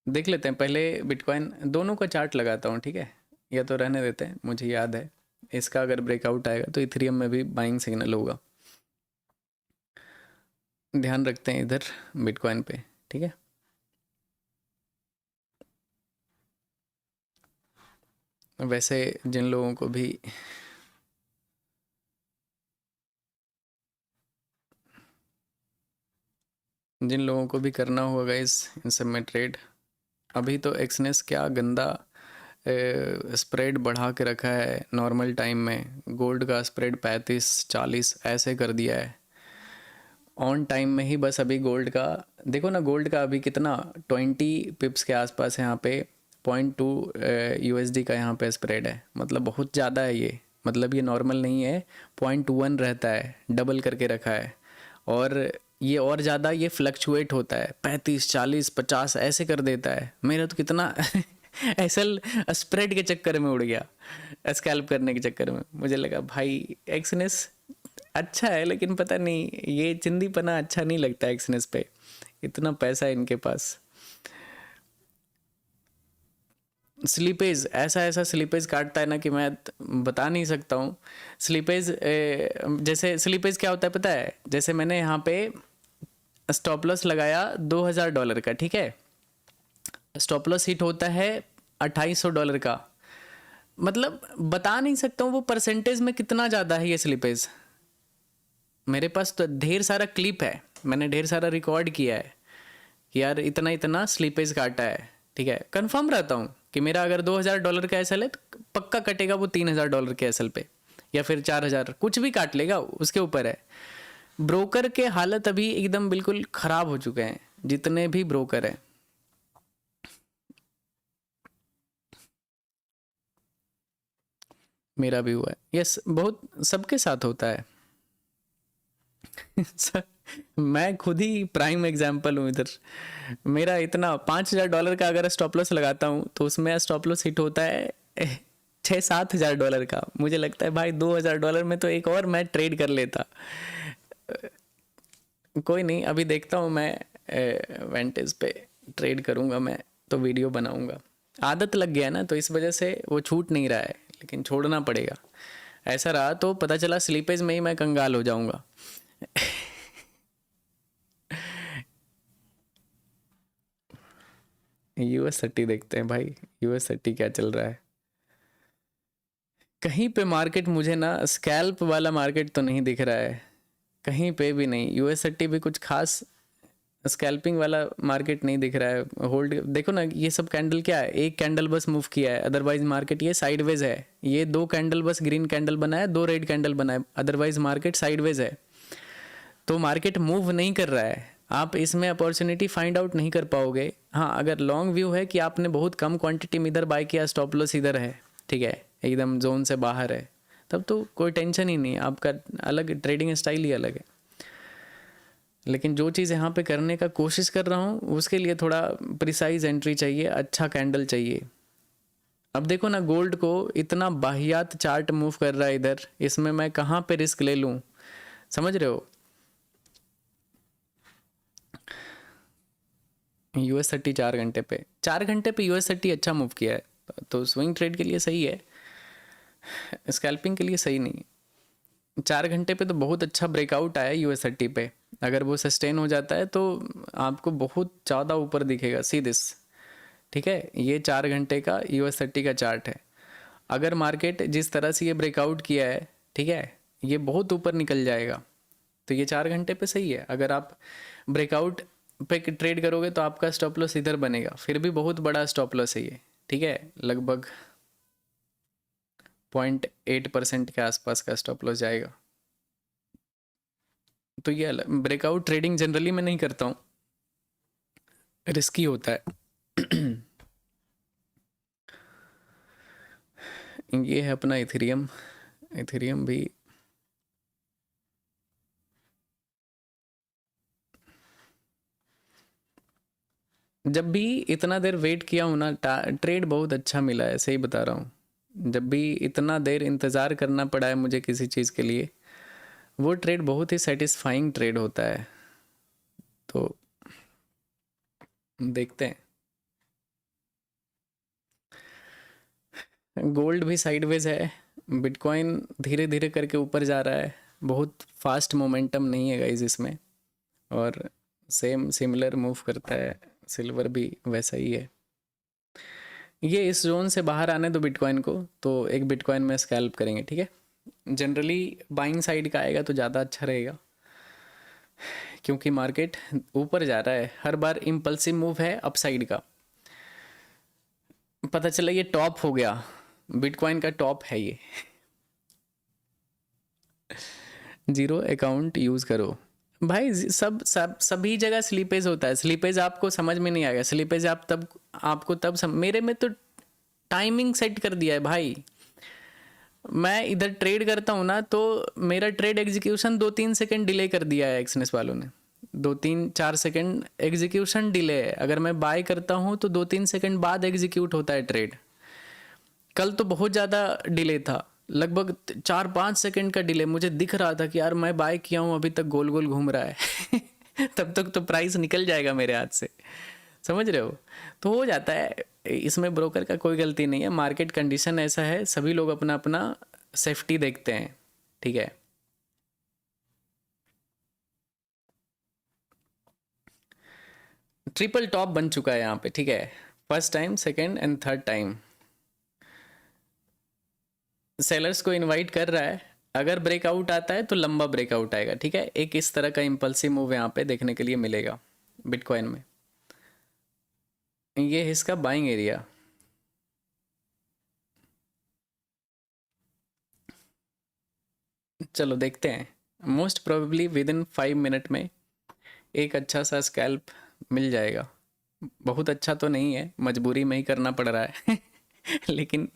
देख लेते हैं पहले बिटकॉइन, दोनों का चार्ट लगाता हूँ, ठीक है। या तो रहने देते हैं, मुझे याद है इसका अगर ब्रेकआउट आएगा तो इथेरियम में भी बाइंग सिग्नल होगा। ध्यान रखते हैं इधर बिटकॉइन पे, ठीक है। वैसे जिन लोगों को भी करना होगा इस इन सब में ट्रेड, अभी तो एक्सनेस क्या गंदा स्प्रेड बढ़ा के रखा है। नॉर्मल टाइम में गोल्ड का स्प्रेड 35-40 ऐसे कर दिया है। ऑन टाइम में ही बस अभी गोल्ड का देखो ना, गोल्ड का अभी कितना 20 पिप्स के आसपास है यहाँ पे। 0.2 यूएसडी का यहाँ पे स्प्रेड है, मतलब बहुत ज़्यादा है ये। मतलब ये नॉर्मल नहीं है, 0.1 रहता है, डबल करके रखा है। और ये और ज़्यादा ये फ्लक्चुएट होता है, 35-40-50 ऐसे कर देता है। मेरा तो कितना एसल स्प्रेड के चक्कर में उड़ गया, स्कैल्प करने के चक्कर में। मुझे लगा भाई एक्सनेस अच्छा है, लेकिन पता नहीं ये चिंदीपना अच्छा नहीं लगता एक्सनेस पे, इतना पैसा है इनके पास। स्लीपेज ऐसा ऐसा स्लीपेज काटता है ना कि मैं बता नहीं सकता हूँ। स्लीपेज जैसे स्लीपेज क्या होता है पता है, जैसे मैंने यहाँ पे स्टॉप लॉस लगाया $2,000 का, ठीक है। स्टॉप लॉस हिट होता है $2,800 का। मतलब बता नहीं सकता हूँ वो परसेंटेज में कितना ज़्यादा है ये स्लीपेज। मेरे पास तो ढेर सारा क्लिप है, मैंने ढेर सारा रिकॉर्ड किया है कि यार इतना इतना स्लीपेज काटा है, ठीक है। कंफर्म रहता हूँ कि मेरा अगर $2,000 का एसएल है तो पक्का कटेगा वो $3,000 के एसएल पे, या फिर 4,000, कुछ भी काट लेगा, उसके ऊपर है। ब्रोकर के हालत अभी एकदम बिल्कुल ख़राब हो चुके हैं, जितने भी ब्रोकर हैं। मेरा भी हुआ है, यस, बहुत सबके साथ होता है। मैं खुद ही प्राइम एग्जाम्पल हूँ इधर। मेरा इतना $5,000 का अगर स्टॉप लॉस लगाता हूँ तो उसमें स्टॉप लॉस हिट होता है $6-7 हज़ार का। मुझे लगता है भाई $2,000 में तो एक और मैं ट्रेड कर लेता। कोई नहीं, अभी देखता हूँ मैं वेंटेज पे ट्रेड करूँगा मैं, तो वीडियो बनाऊँगा। आदत लग गया ना, तो इस वजह से वो छूट नहीं रहा है, लेकिन छोड़ना पड़ेगा। ऐसा रहा तो पता चला स्लीपेज में ही मैं कंगाल हो जाऊँगा। US30 देखते हैं भाई, US30 क्या चल रहा है। कहीं पे मार्केट मुझे ना स्कैल्प वाला मार्केट तो नहीं दिख रहा है, कहीं पे भी नहीं। US30 भी कुछ खास स्कैल्पिंग वाला मार्केट नहीं दिख रहा है। होल्ड देखो ना, ये सब कैंडल क्या है, एक कैंडल बस मूव किया है, अदरवाइज मार्केट ये साइडवेज है। ये 2 कैंडल बस ग्रीन कैंडल बना है, 2 रेड कैंडल बना है, अदरवाइज मार्केट साइडवेज है। तो मार्केट मूव नहीं कर रहा है, आप इसमें अपॉर्चुनिटी फाइंड आउट नहीं कर पाओगे। हाँ, अगर लॉन्ग व्यू है कि आपने बहुत कम क्वांटिटी में इधर बाय किया, स्टॉप लॉस इधर है, ठीक है, एकदम जोन से बाहर है, तब तो कोई टेंशन ही नहीं, आपका अलग ट्रेडिंग स्टाइल ही अलग है। लेकिन जो चीज़ यहाँ पे करने का कोशिश कर रहा हूँ, उसके लिए थोड़ा प्रिसाइज एंट्री चाहिए, अच्छा कैंडल चाहिए। अब देखो ना, गोल्ड को इतना बाहियात चार्ट मूव कर रहा है इधर, इसमें मैं कहाँ पे रिस्क ले लूँ, समझ रहे हो। US30 4 घंटे पे US30 अच्छा मूव किया है, तो स्विंग ट्रेड के लिए सही है, स्कैल्पिंग के लिए सही नहीं है। 4 घंटे पे तो बहुत अच्छा ब्रेकआउट आया US30 पे, अगर वो सस्टेन हो जाता है तो आपको बहुत ज़्यादा ऊपर दिखेगा, सी दिस, ठीक है। ये 4 घंटे का US30 का चार्ट है। अगर मार्केट जिस तरह से ये ब्रेकआउट किया है, ठीक है, ये बहुत ऊपर निकल जाएगा, तो ये 4 घंटे पे सही है। अगर आप ब्रेकआउट पे ट्रेड करोगे तो आपका स्टॉप लॉस इधर बनेगा, फिर भी बहुत बड़ा स्टॉप लॉस है ये, ठीक है, लगभग 0.8% के आसपास का स्टॉप लॉस जाएगा। तो ये ब्रेकआउट ट्रेडिंग जनरली मैं नहीं करता हूँ, रिस्की होता है। ये है अपना इथेरियम। इथेरियम भी जब भी इतना देर वेट किया हूँ ना, ट्रेड बहुत अच्छा मिला है, सही बता रहा हूँ। जब भी इतना देर इंतज़ार करना पड़ा है मुझे किसी चीज़ के लिए, वो ट्रेड बहुत ही सेटिस्फाइंग ट्रेड होता है। तो देखते हैं। गोल्ड भी साइडवेज है, बिटकॉइन धीरे धीरे करके ऊपर जा रहा है, बहुत फास्ट मोमेंटम नहीं है गाइज इसमें, और सेम सिमिलर मूव करता है। सिल्वर भी वैसा ही है। ये इस जोन से बाहर आने दो बिटकॉइन को, तो एक बिटकॉइन में स्कैल्प करेंगे, ठीक है। जनरली बाइंग साइड का आएगा तो ज़्यादा अच्छा रहेगा, क्योंकि मार्केट ऊपर जा रहा है, हर बार इम्पल्सिव मूव है अपसाइड का। पता चला ये टॉप हो गया, बिटकॉइन का टॉप है ये। जीरो अकाउंट यूज़ करो भाई। सब सब सभी जगह स्लीपेज होता है। स्लीपेज आपको समझ में नहीं आएगा, स्लीपेज आप तब आपको तब मेरे में तो टाइमिंग सेट कर दिया है भाई। मैं इधर ट्रेड करता हूँ ना, तो मेरा ट्रेड एग्जीक्यूशन 2-3 सेकंड डिले कर दिया है एक्सनेस वालों ने। 2-3-4 सेकंड एग्जीक्यूशन डिले है। अगर मैं बाय करता हूँ तो 2-3 सेकंड बाद एग्जीक्यूट होता है ट्रेड। कल तो बहुत ज़्यादा डिले था, लगभग 4-5 सेकंड का डिले। मुझे दिख रहा था कि यार मैं बाय किया हूँ, अभी तक गोल गोल घूम रहा है। तब तक तो प्राइस निकल जाएगा मेरे हाथ से, समझ रहे हो। तो हो जाता है, इसमें ब्रोकर का कोई गलती नहीं है, मार्केट कंडीशन ऐसा है, सभी लोग अपना अपना सेफ्टी देखते हैं, ठीक है। ट्रिपल टॉप बन चुका है यहाँ पे, ठीक है, first time, second and third time. Sellers को इनवाइट कर रहा है, अगर ब्रेकआउट आता है तो लंबा ब्रेकआउट आएगा, ठीक है। एक इस तरह का इम्पल्सिव मूव यहाँ पे देखने के लिए मिलेगा बिटकॉइन में। ये है इसका बाइंग एरिया। चलो देखते हैं, most probably with in 5 minute में एक अच्छा सा स्कैल्प मिल जाएगा। बहुत अच्छा तो नहीं है, मजबूरी में ही करना पड़ रहा है। लेकिन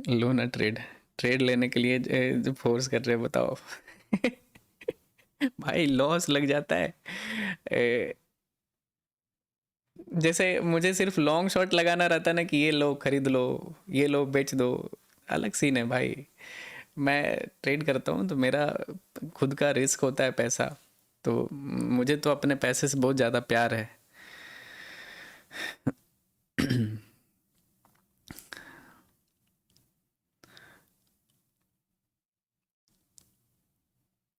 लो ना ट्रेड, ट्रेड लेने के लिए जो फोर्स कर रहे हैं, बताओ। भाई लॉस लग जाता है। ए, जैसे मुझे सिर्फ लॉन्ग शॉट लगाना रहता ना, कि ये लो खरीद लो, ये लो बेच दो, अलग सीन है भाई। मैं ट्रेड करता हूँ तो मेरा खुद का रिस्क होता है पैसा, तो मुझे तो अपने पैसे से बहुत ज़्यादा प्यार है।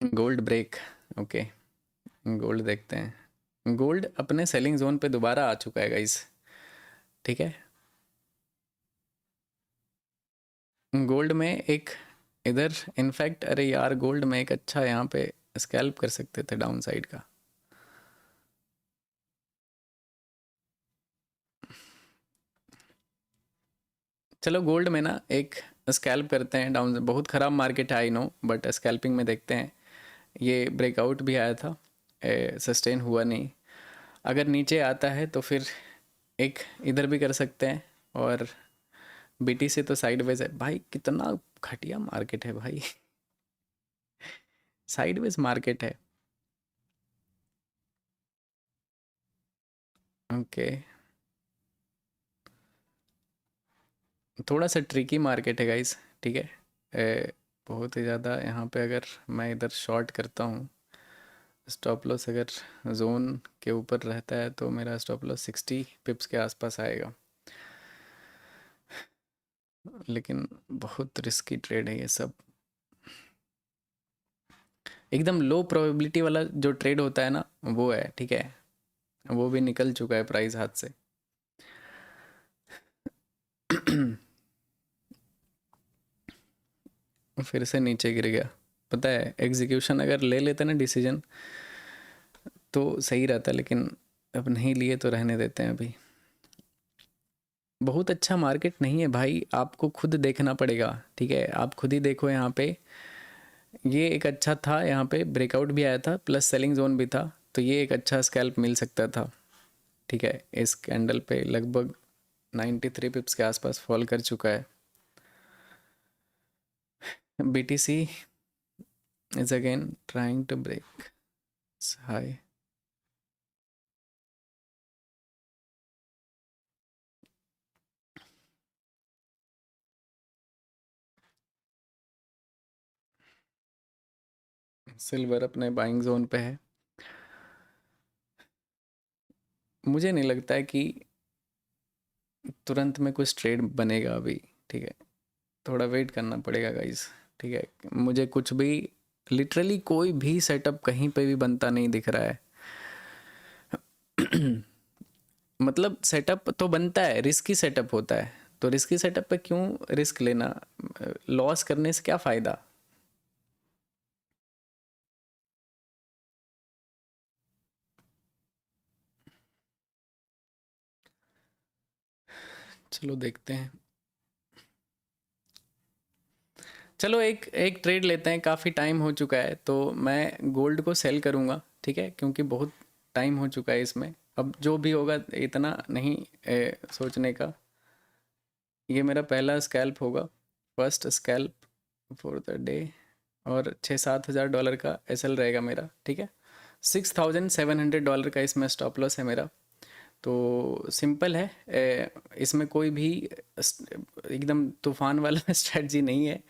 गोल्ड ब्रेक, ओके, गोल्ड देखते हैं। गोल्ड अपने सेलिंग जोन पे दोबारा आ चुका है गाइस, ठीक है। गोल्ड में एक इधर इनफैक्ट अरे यार गोल्ड में एक अच्छा यहाँ पे स्कैल्प कर सकते थे डाउन साइड का। चलो गोल्ड में ना एक स्कैल्प करते हैं डाउन, बहुत ख़राब मार्केट है आई नो, बट स्कैल्पिंग में देखते हैं। ये ब्रेकआउट भी आया था, सस्टेन हुआ नहीं। अगर नीचे आता है तो फिर एक इधर भी कर सकते हैं। और बीटी से तो साइडवेज है भाई, कितना घटिया मार्केट है भाई। साइडवेज मार्केट है। ओके, थोड़ा सा ट्रिकी मार्केट है गाइस, ठीक है। बहुत ही ज़्यादा यहाँ पे अगर मैं इधर शॉर्ट करता हूँ, स्टॉप लॉस अगर जोन के ऊपर रहता है तो मेरा स्टॉप लॉस 60 पिप्स के आसपास आएगा। लेकिन बहुत रिस्की ट्रेड है ये सब। एकदम लो प्रोबेबिलिटी वाला जो ट्रेड होता है ना, वो है, ठीक है। वो भी निकल चुका है प्राइस हाथ से। फिर से नीचे गिर गया। पता है एग्जीक्यूशन अगर ले लेते ना डिसीजन तो सही रहता, लेकिन अब नहीं लिए तो रहने देते हैं अभी। बहुत अच्छा मार्केट नहीं है भाई, आपको खुद देखना पड़ेगा, ठीक है। आप खुद ही देखो यहाँ पे, ये एक अच्छा था, यहाँ पे ब्रेकआउट भी आया था प्लस सेलिंग जोन भी था, तो ये एक अच्छा स्कैल्प मिल सकता था, ठीक है। इस कैंडल पे लगभग 93 पिप्स के आसपास फॉल कर चुका है। BTC is again trying to break high. Silver अपने बाइंग जोन पे है। मुझे नहीं लगता है कि तुरंत में कुछ ट्रेड बनेगा अभी, ठीक है। थोड़ा वेट करना पड़ेगा गाइस, ठीक है। मुझे कुछ भी, लिटरली कोई भी सेटअप कहीं पे भी बनता नहीं दिख रहा है। मतलब सेटअप तो बनता है, रिस्की सेटअप होता है, तो रिस्की सेटअप पे क्यों रिस्क लेना, लॉस करने से क्या फ़ायदा। चलो देखते हैं। चलो एक एक ट्रेड लेते हैं, काफ़ी टाइम हो चुका है, तो मैं गोल्ड को सेल करूँगा, ठीक है, क्योंकि बहुत टाइम हो चुका है इसमें। अब जो भी होगा इतना नहीं सोचने का। ये मेरा पहला स्कैल्प होगा, first scalp for the day. और 6-7 हज़ार डॉलर का एसएल रहेगा मेरा, ठीक है। $6,700 का इसमें स्टॉप लॉस है मेरा। तो सिंपल है, इसमें कोई भी एकदम तूफान वाला स्ट्रेटजी नहीं है।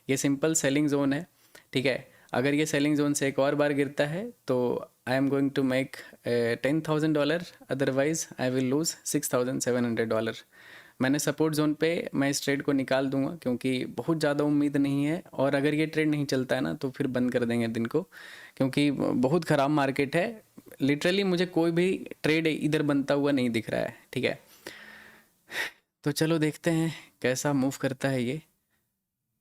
ये सिंपल सेलिंग जोन है, ठीक है। अगर ये सेलिंग जोन से एक और बार गिरता है तो I am going to make $10,000, otherwise I will lose $6,700। मैंने सपोर्ट जोन पे मैं इस ट्रेड को निकाल दूंगा, क्योंकि बहुत ज़्यादा उम्मीद नहीं है, और अगर ये ट्रेड नहीं चलता है ना तो फिर बंद कर देंगे दिन को, क्योंकि बहुत ख़राब मार्केट है। लिटरली मुझे कोई भी ट्रेड इधर बनता हुआ नहीं दिख रहा है, ठीक है। तो चलो देखते हैं कैसा मूव करता है ये।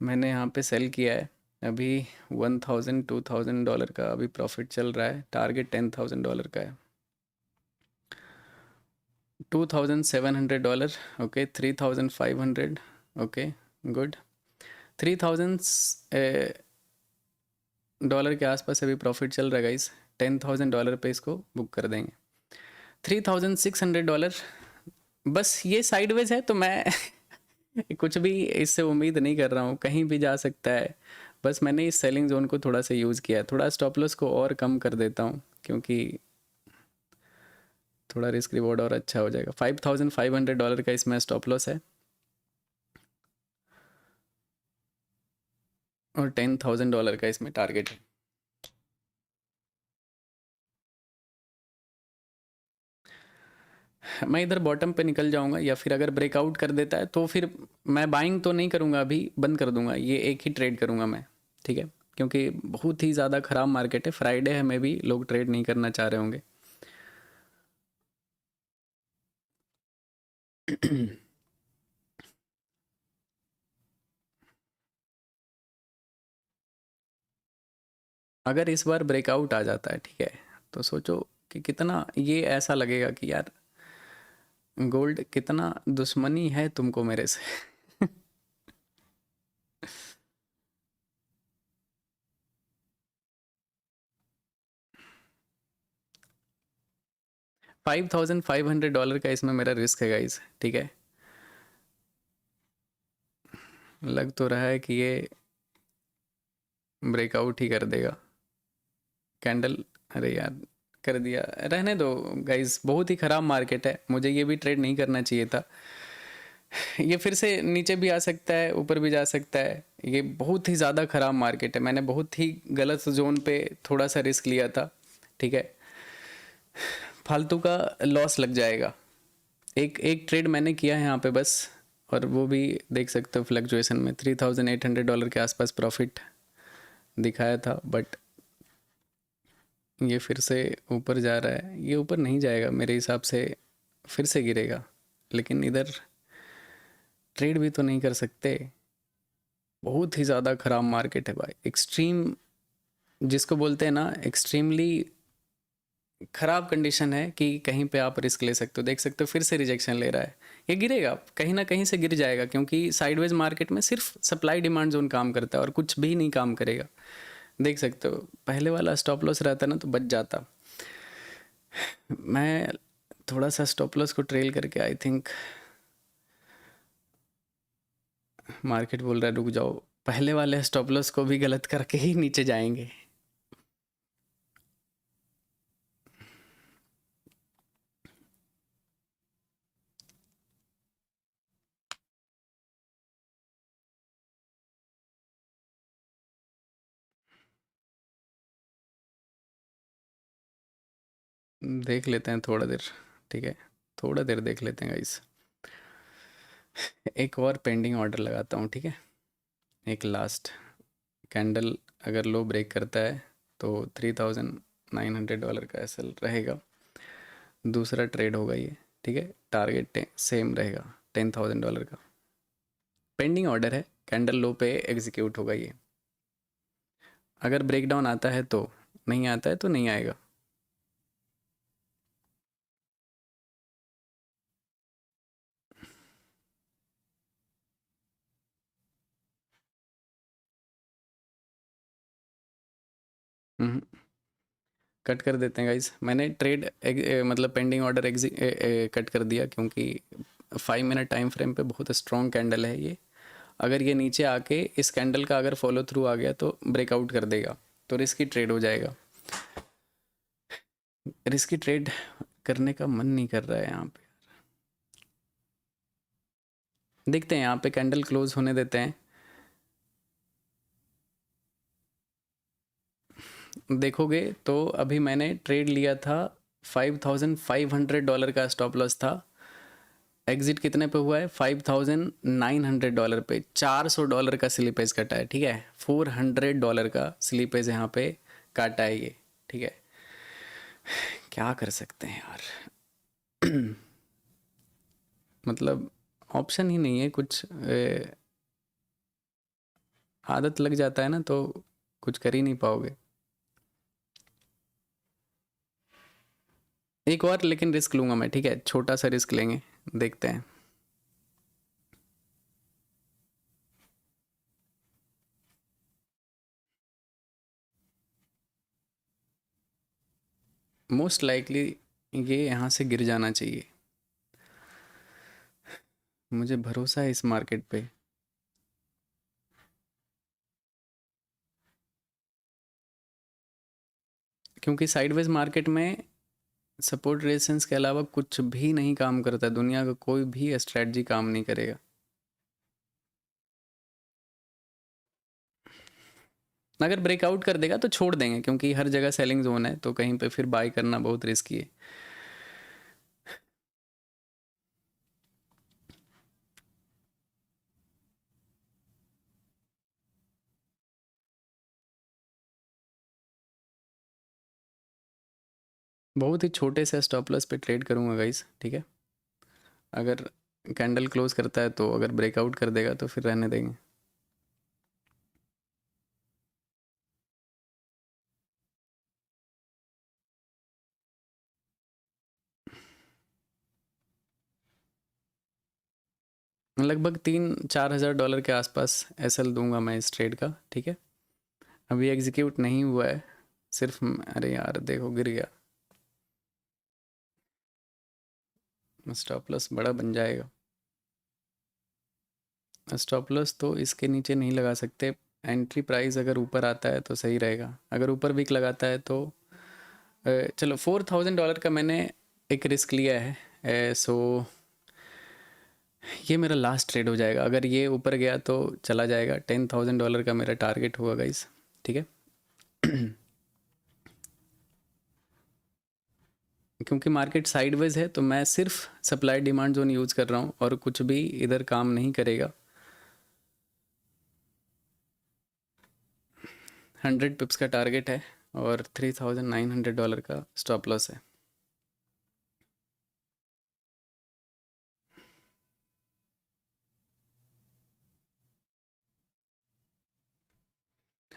मैंने यहाँ पे सेल किया है अभी, 1,000-2,000 डॉलर का अभी प्रॉफिट चल रहा है, टारगेट $10,000 का है। $2,700, ओके, 3,500, ओके, गुड। $3,000 के आसपास अभी प्रॉफिट चल रहा है गाइस। $10,000 पे इसको बुक कर देंगे। $3,600, बस ये साइडवेज है तो मैं कुछ भी इससे उम्मीद नहीं कर रहा हूँ, कहीं भी जा सकता है। बस मैंने इस सेलिंग जोन को थोड़ा सा यूज़ किया है, थोड़ा स्टॉप लॉस को और कम कर देता हूँ, क्योंकि थोड़ा रिस्क रिवॉर्ड और अच्छा हो जाएगा। $5,500 का इसमें स्टॉप लॉस है, और $10,000 का इसमें टारगेट है। मैं इधर बॉटम पे निकल जाऊंगा, या फिर अगर ब्रेकआउट कर देता है तो फिर मैं बाइंग तो नहीं करूंगा, अभी बंद कर दूंगा, ये एक ही ट्रेड करूंगा मैं, ठीक है। क्योंकि बहुत ही ज़्यादा ख़राब मार्केट है, फ्राइडे है, मे भी लोग ट्रेड नहीं करना चाह रहे होंगे। अगर इस बार ब्रेकआउट आ जाता है, ठीक है, तो सोचो कि कितना ये ऐसा लगेगा कि यार गोल्ड कितना दुश्मनी है तुमको मेरे से। 5500 डॉलर का इसमें मेरा रिस्क है गाइस, ठीक है। लग तो रहा है कि ये ब्रेकआउट ही कर देगा कैंडल। अरे यार, कर दिया, रहने दो गाइस, बहुत ही ख़राब मार्केट है, मुझे ये भी ट्रेड नहीं करना चाहिए था। ये फिर से नीचे भी आ सकता है, ऊपर भी जा सकता है, ये बहुत ही ज़्यादा ख़राब मार्केट है, मैंने बहुत ही गलत जोन पे थोड़ा सा रिस्क लिया था, ठीक है, फालतू का लॉस लग जाएगा। एक एक ट्रेड मैंने किया है यहाँ पे बस, और वो भी देख सकते हो फ्लक्चुएशन में $3800 के आसपास प्रॉफिट दिखाया था, बट ये फिर से ऊपर जा रहा है, ये ऊपर नहीं जाएगा मेरे हिसाब से, फिर से गिरेगा, लेकिन इधर ट्रेड भी तो नहीं कर सकते। बहुत ही ज़्यादा ख़राब मार्केट है भाई, एक्सट्रीम जिसको बोलते हैं ना, एक्सट्रीमली ख़राब कंडीशन है कि कहीं पे आप रिस्क ले सकते हो। देख सकते हो फिर से रिजेक्शन ले रहा है, ये गिरेगा, कहीं ना कहीं से गिर जाएगा, क्योंकि साइडवेज मार्केट में सिर्फ सप्लाई डिमांड जोन काम करता है और कुछ भी नहीं काम करेगा। देख सकते हो पहले वाला स्टॉप लॉस रहता ना तो बच जाता। मैं थोड़ा सा स्टॉप लॉस को ट्रेल करके आई थिंक मार्केट बोल रहा है रुक जाओ, पहले वाले स्टॉप लॉस को भी गलत करके ही नीचे जाएंगे। देख लेते हैं थोड़ा देर, ठीक है, थोड़ा देर देख लेते हैं गाइस। एक और पेंडिंग ऑर्डर लगाता हूँ, ठीक है, एक लास्ट कैंडल अगर लो ब्रेक करता है तो $3900 का एसएल रहेगा। दूसरा ट्रेड होगा ये, ठीक है, टारगेट सेम रहेगा $10,000 का। पेंडिंग ऑर्डर है, कैंडल लो पे एग्जीक्यूट होगा ये। अगर ब्रेकडाउन आता है तो, नहीं आता है तो नहीं आएगा। हम्म, कट कर देते हैं गाइस, मैंने ट्रेड मतलब पेंडिंग ऑर्डर कट कर दिया, क्योंकि 5 मिनट टाइम फ्रेम पे बहुत स्ट्रॉन्ग कैंडल है ये। अगर ये नीचे आके इस कैंडल का अगर फॉलो थ्रू आ गया तो ब्रेकआउट कर देगा, तो रिस्की ट्रेड हो जाएगा। रिस्की ट्रेड करने का मन नहीं कर रहा है यहाँ पे। देखते हैं यहाँ पे कैंडल क्लोज होने देते हैं। देखोगे तो अभी मैंने ट्रेड लिया था, $5500 का स्टॉप लॉस था। एग्जिट कितने पे हुआ है? $5900 पे। $400 का स्लीपेज कटा है, ठीक है, $400 का स्लीपेज यहाँ पे काटा है ये, ठीक है। क्या कर सकते हैं यार। मतलब ऑप्शन ही नहीं है कुछ, आदत लग जाता है ना तो कुछ कर ही नहीं पाओगे। एक और लेकिन रिस्क लूंगा मैं, ठीक है, छोटा सा रिस्क लेंगे, देखते हैं। मोस्ट लाइकली ये यहाँ से गिर जाना चाहिए, मुझे भरोसा है इस मार्केट पे। क्योंकि साइडवेज मार्केट में सपोर्ट रेजिस्टेंस के अलावा कुछ भी नहीं काम करता, दुनिया का कोई भी स्ट्रेटजी काम नहीं करेगा। अगर ब्रेकआउट कर देगा तो छोड़ देंगे, क्योंकि हर जगह सेलिंग जोन है, तो कहीं पे फिर बाय करना बहुत रिस्की है। बहुत ही छोटे से स्टॉप लॉस पे ट्रेड करूंगा गाइस, ठीक है। अगर कैंडल क्लोज करता है तो, अगर ब्रेकआउट कर देगा तो फिर रहने देंगे। लगभग 3-4 हज़ार डॉलर के आसपास एसएल दूंगा मैं इस ट्रेड का, ठीक है। अभी एग्जीक्यूट नहीं हुआ है, सिर्फ अरे यार देखो गिर गया, स्टॉप लॉस बड़ा बन जाएगा। स्टॉप लॉस तो इसके नीचे नहीं लगा सकते, एंट्री प्राइस अगर ऊपर आता है तो सही रहेगा, अगर ऊपर वीक लगाता है तो चलो $4,000 का मैंने एक रिस्क लिया है, सो ये मेरा लास्ट ट्रेड हो जाएगा। अगर ये ऊपर गया तो चला जाएगा, $10,000 का मेरा टारगेट होगा गाइस, ठीक है। क्योंकि मार्केट साइडवेज है तो मैं सिर्फ सप्लाई डिमांड जोन यूज़ कर रहा हूँ और कुछ भी इधर काम नहीं करेगा। 100 पिप्स का टारगेट है और $3,900 का स्टॉप लॉस है।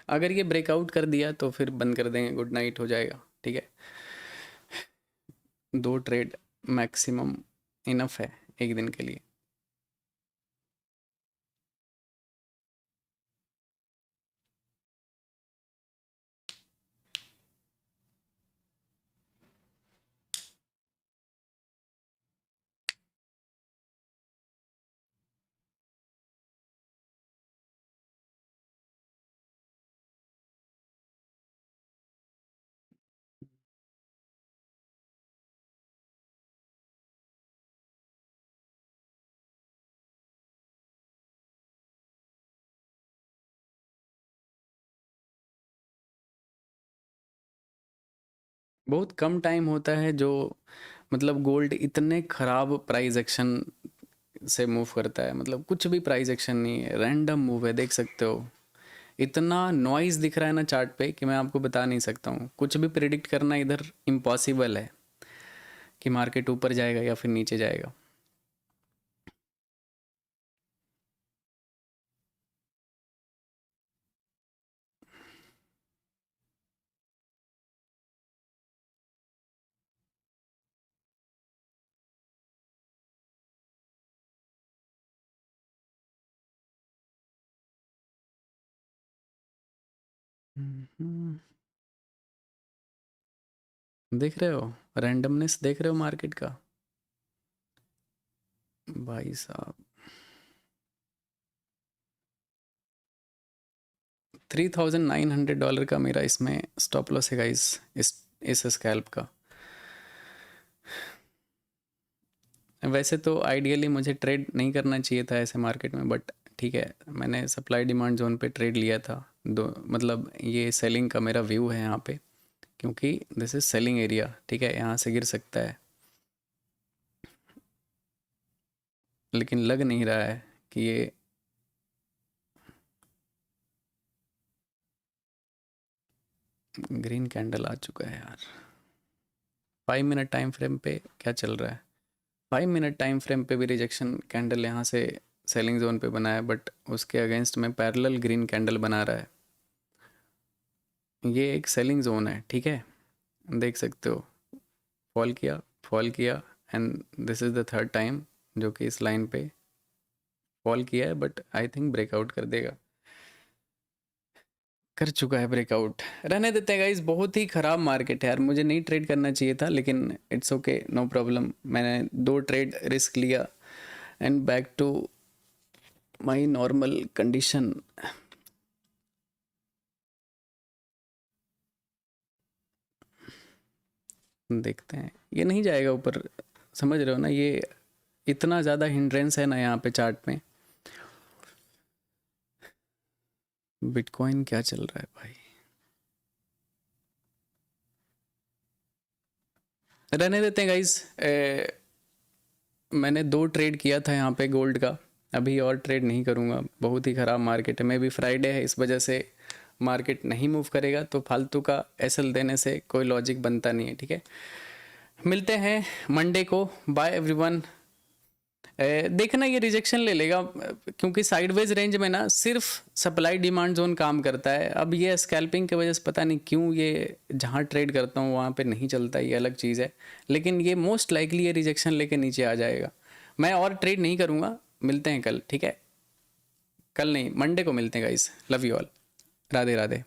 अगर ये ब्रेकआउट कर दिया तो फिर बंद कर देंगे, गुड नाइट हो जाएगा, ठीक है। 2 ट्रेड मैक्सिमम इनफ है एक दिन के लिए। बहुत कम टाइम होता है जो मतलब गोल्ड इतने ख़राब प्राइस एक्शन से मूव करता है, मतलब कुछ भी प्राइस एक्शन नहीं है, रैंडम मूव है, देख सकते हो। इतना नॉइज़ दिख रहा है ना चार्ट पे कि मैं आपको बता नहीं सकता हूँ, कुछ भी प्रिडिक्ट करना इधर इम्पॉसिबल है कि मार्केट ऊपर जाएगा या फिर नीचे जाएगा। हम्म, देख रहे हो रैंडमनेस, देख रहे हो मार्केट का भाई साहब। $3,900 का मेरा इसमें स्टॉप लॉस है गाइस, इस स्कैल्प का। वैसे तो आइडियली मुझे ट्रेड नहीं करना चाहिए था ऐसे मार्केट में, बट ठीक है, मैंने सप्लाई डिमांड जोन पे ट्रेड लिया था। दो मतलब ये सेलिंग का मेरा व्यू है यहाँ पे, क्योंकि दिस इज सेलिंग एरिया, ठीक है, यहाँ से गिर सकता है, लेकिन लग नहीं रहा है कि ये ग्रीन कैंडल आ चुका है यार। 5 मिनट टाइम फ्रेम पे क्या चल रहा है? 5 मिनट टाइम फ्रेम पे भी रिजेक्शन कैंडल यहाँ से सेलिंग जोन पे बना है, बट उसके अगेंस्ट में पैरेलल ग्रीन कैंडल बना रहा है। ये एक सेलिंग जोन है, ठीक है, देख सकते हो। फॉल किया and this is the third time जो कि इस लाइन पे फॉल किया है, बट आई थिंक ब्रेकआउट कर देगा, कर चुका है ब्रेकआउट। रहने देते हैं गाइस, बहुत ही ख़राब मार्केट है यार, मुझे नहीं ट्रेड करना चाहिए था, लेकिन इट्स ओके, नो प्रॉब्लम। मैंने 2 ट्रेड रिस्क लिया and back to my normal condition. देखते हैं, ये नहीं जाएगा ऊपर, समझ रहे हो ना, ये इतना ज़्यादा हिंड्रेंस है ना यहाँ पे चार्ट में। बिटकॉइन क्या चल रहा है भाई? रहने देते हैं गाइस। मैंने 2 ट्रेड किया था यहाँ पे गोल्ड का, अभी और ट्रेड नहीं करूँगा, बहुत ही ख़राब मार्केट है। मे भी फ्राइडे है, इस वजह से मार्केट नहीं मूव करेगा, तो फालतू का एसएल देने से कोई लॉजिक बनता नहीं है, ठीक है। मिलते हैं मंडे को, बाय एवरीवन। देखना ये रिजेक्शन ले लेगा, क्योंकि साइडवेज रेंज में ना सिर्फ सप्लाई डिमांड जोन काम करता है। अब ये स्कैल्पिंग की वजह से पता नहीं क्यों ये जहाँ ट्रेड करता हूँ वहाँ पे नहीं चलता, ये अलग चीज़ है, लेकिन ये मोस्ट लाइकली ये रिजेक्शन लेके नीचे आ जाएगा। मैं और ट्रेड नहीं करूँगा, मिलते हैं कल, ठीक है? कल नहीं, मंडे को मिलते हैं guys. Love you all. Radhe Radhe.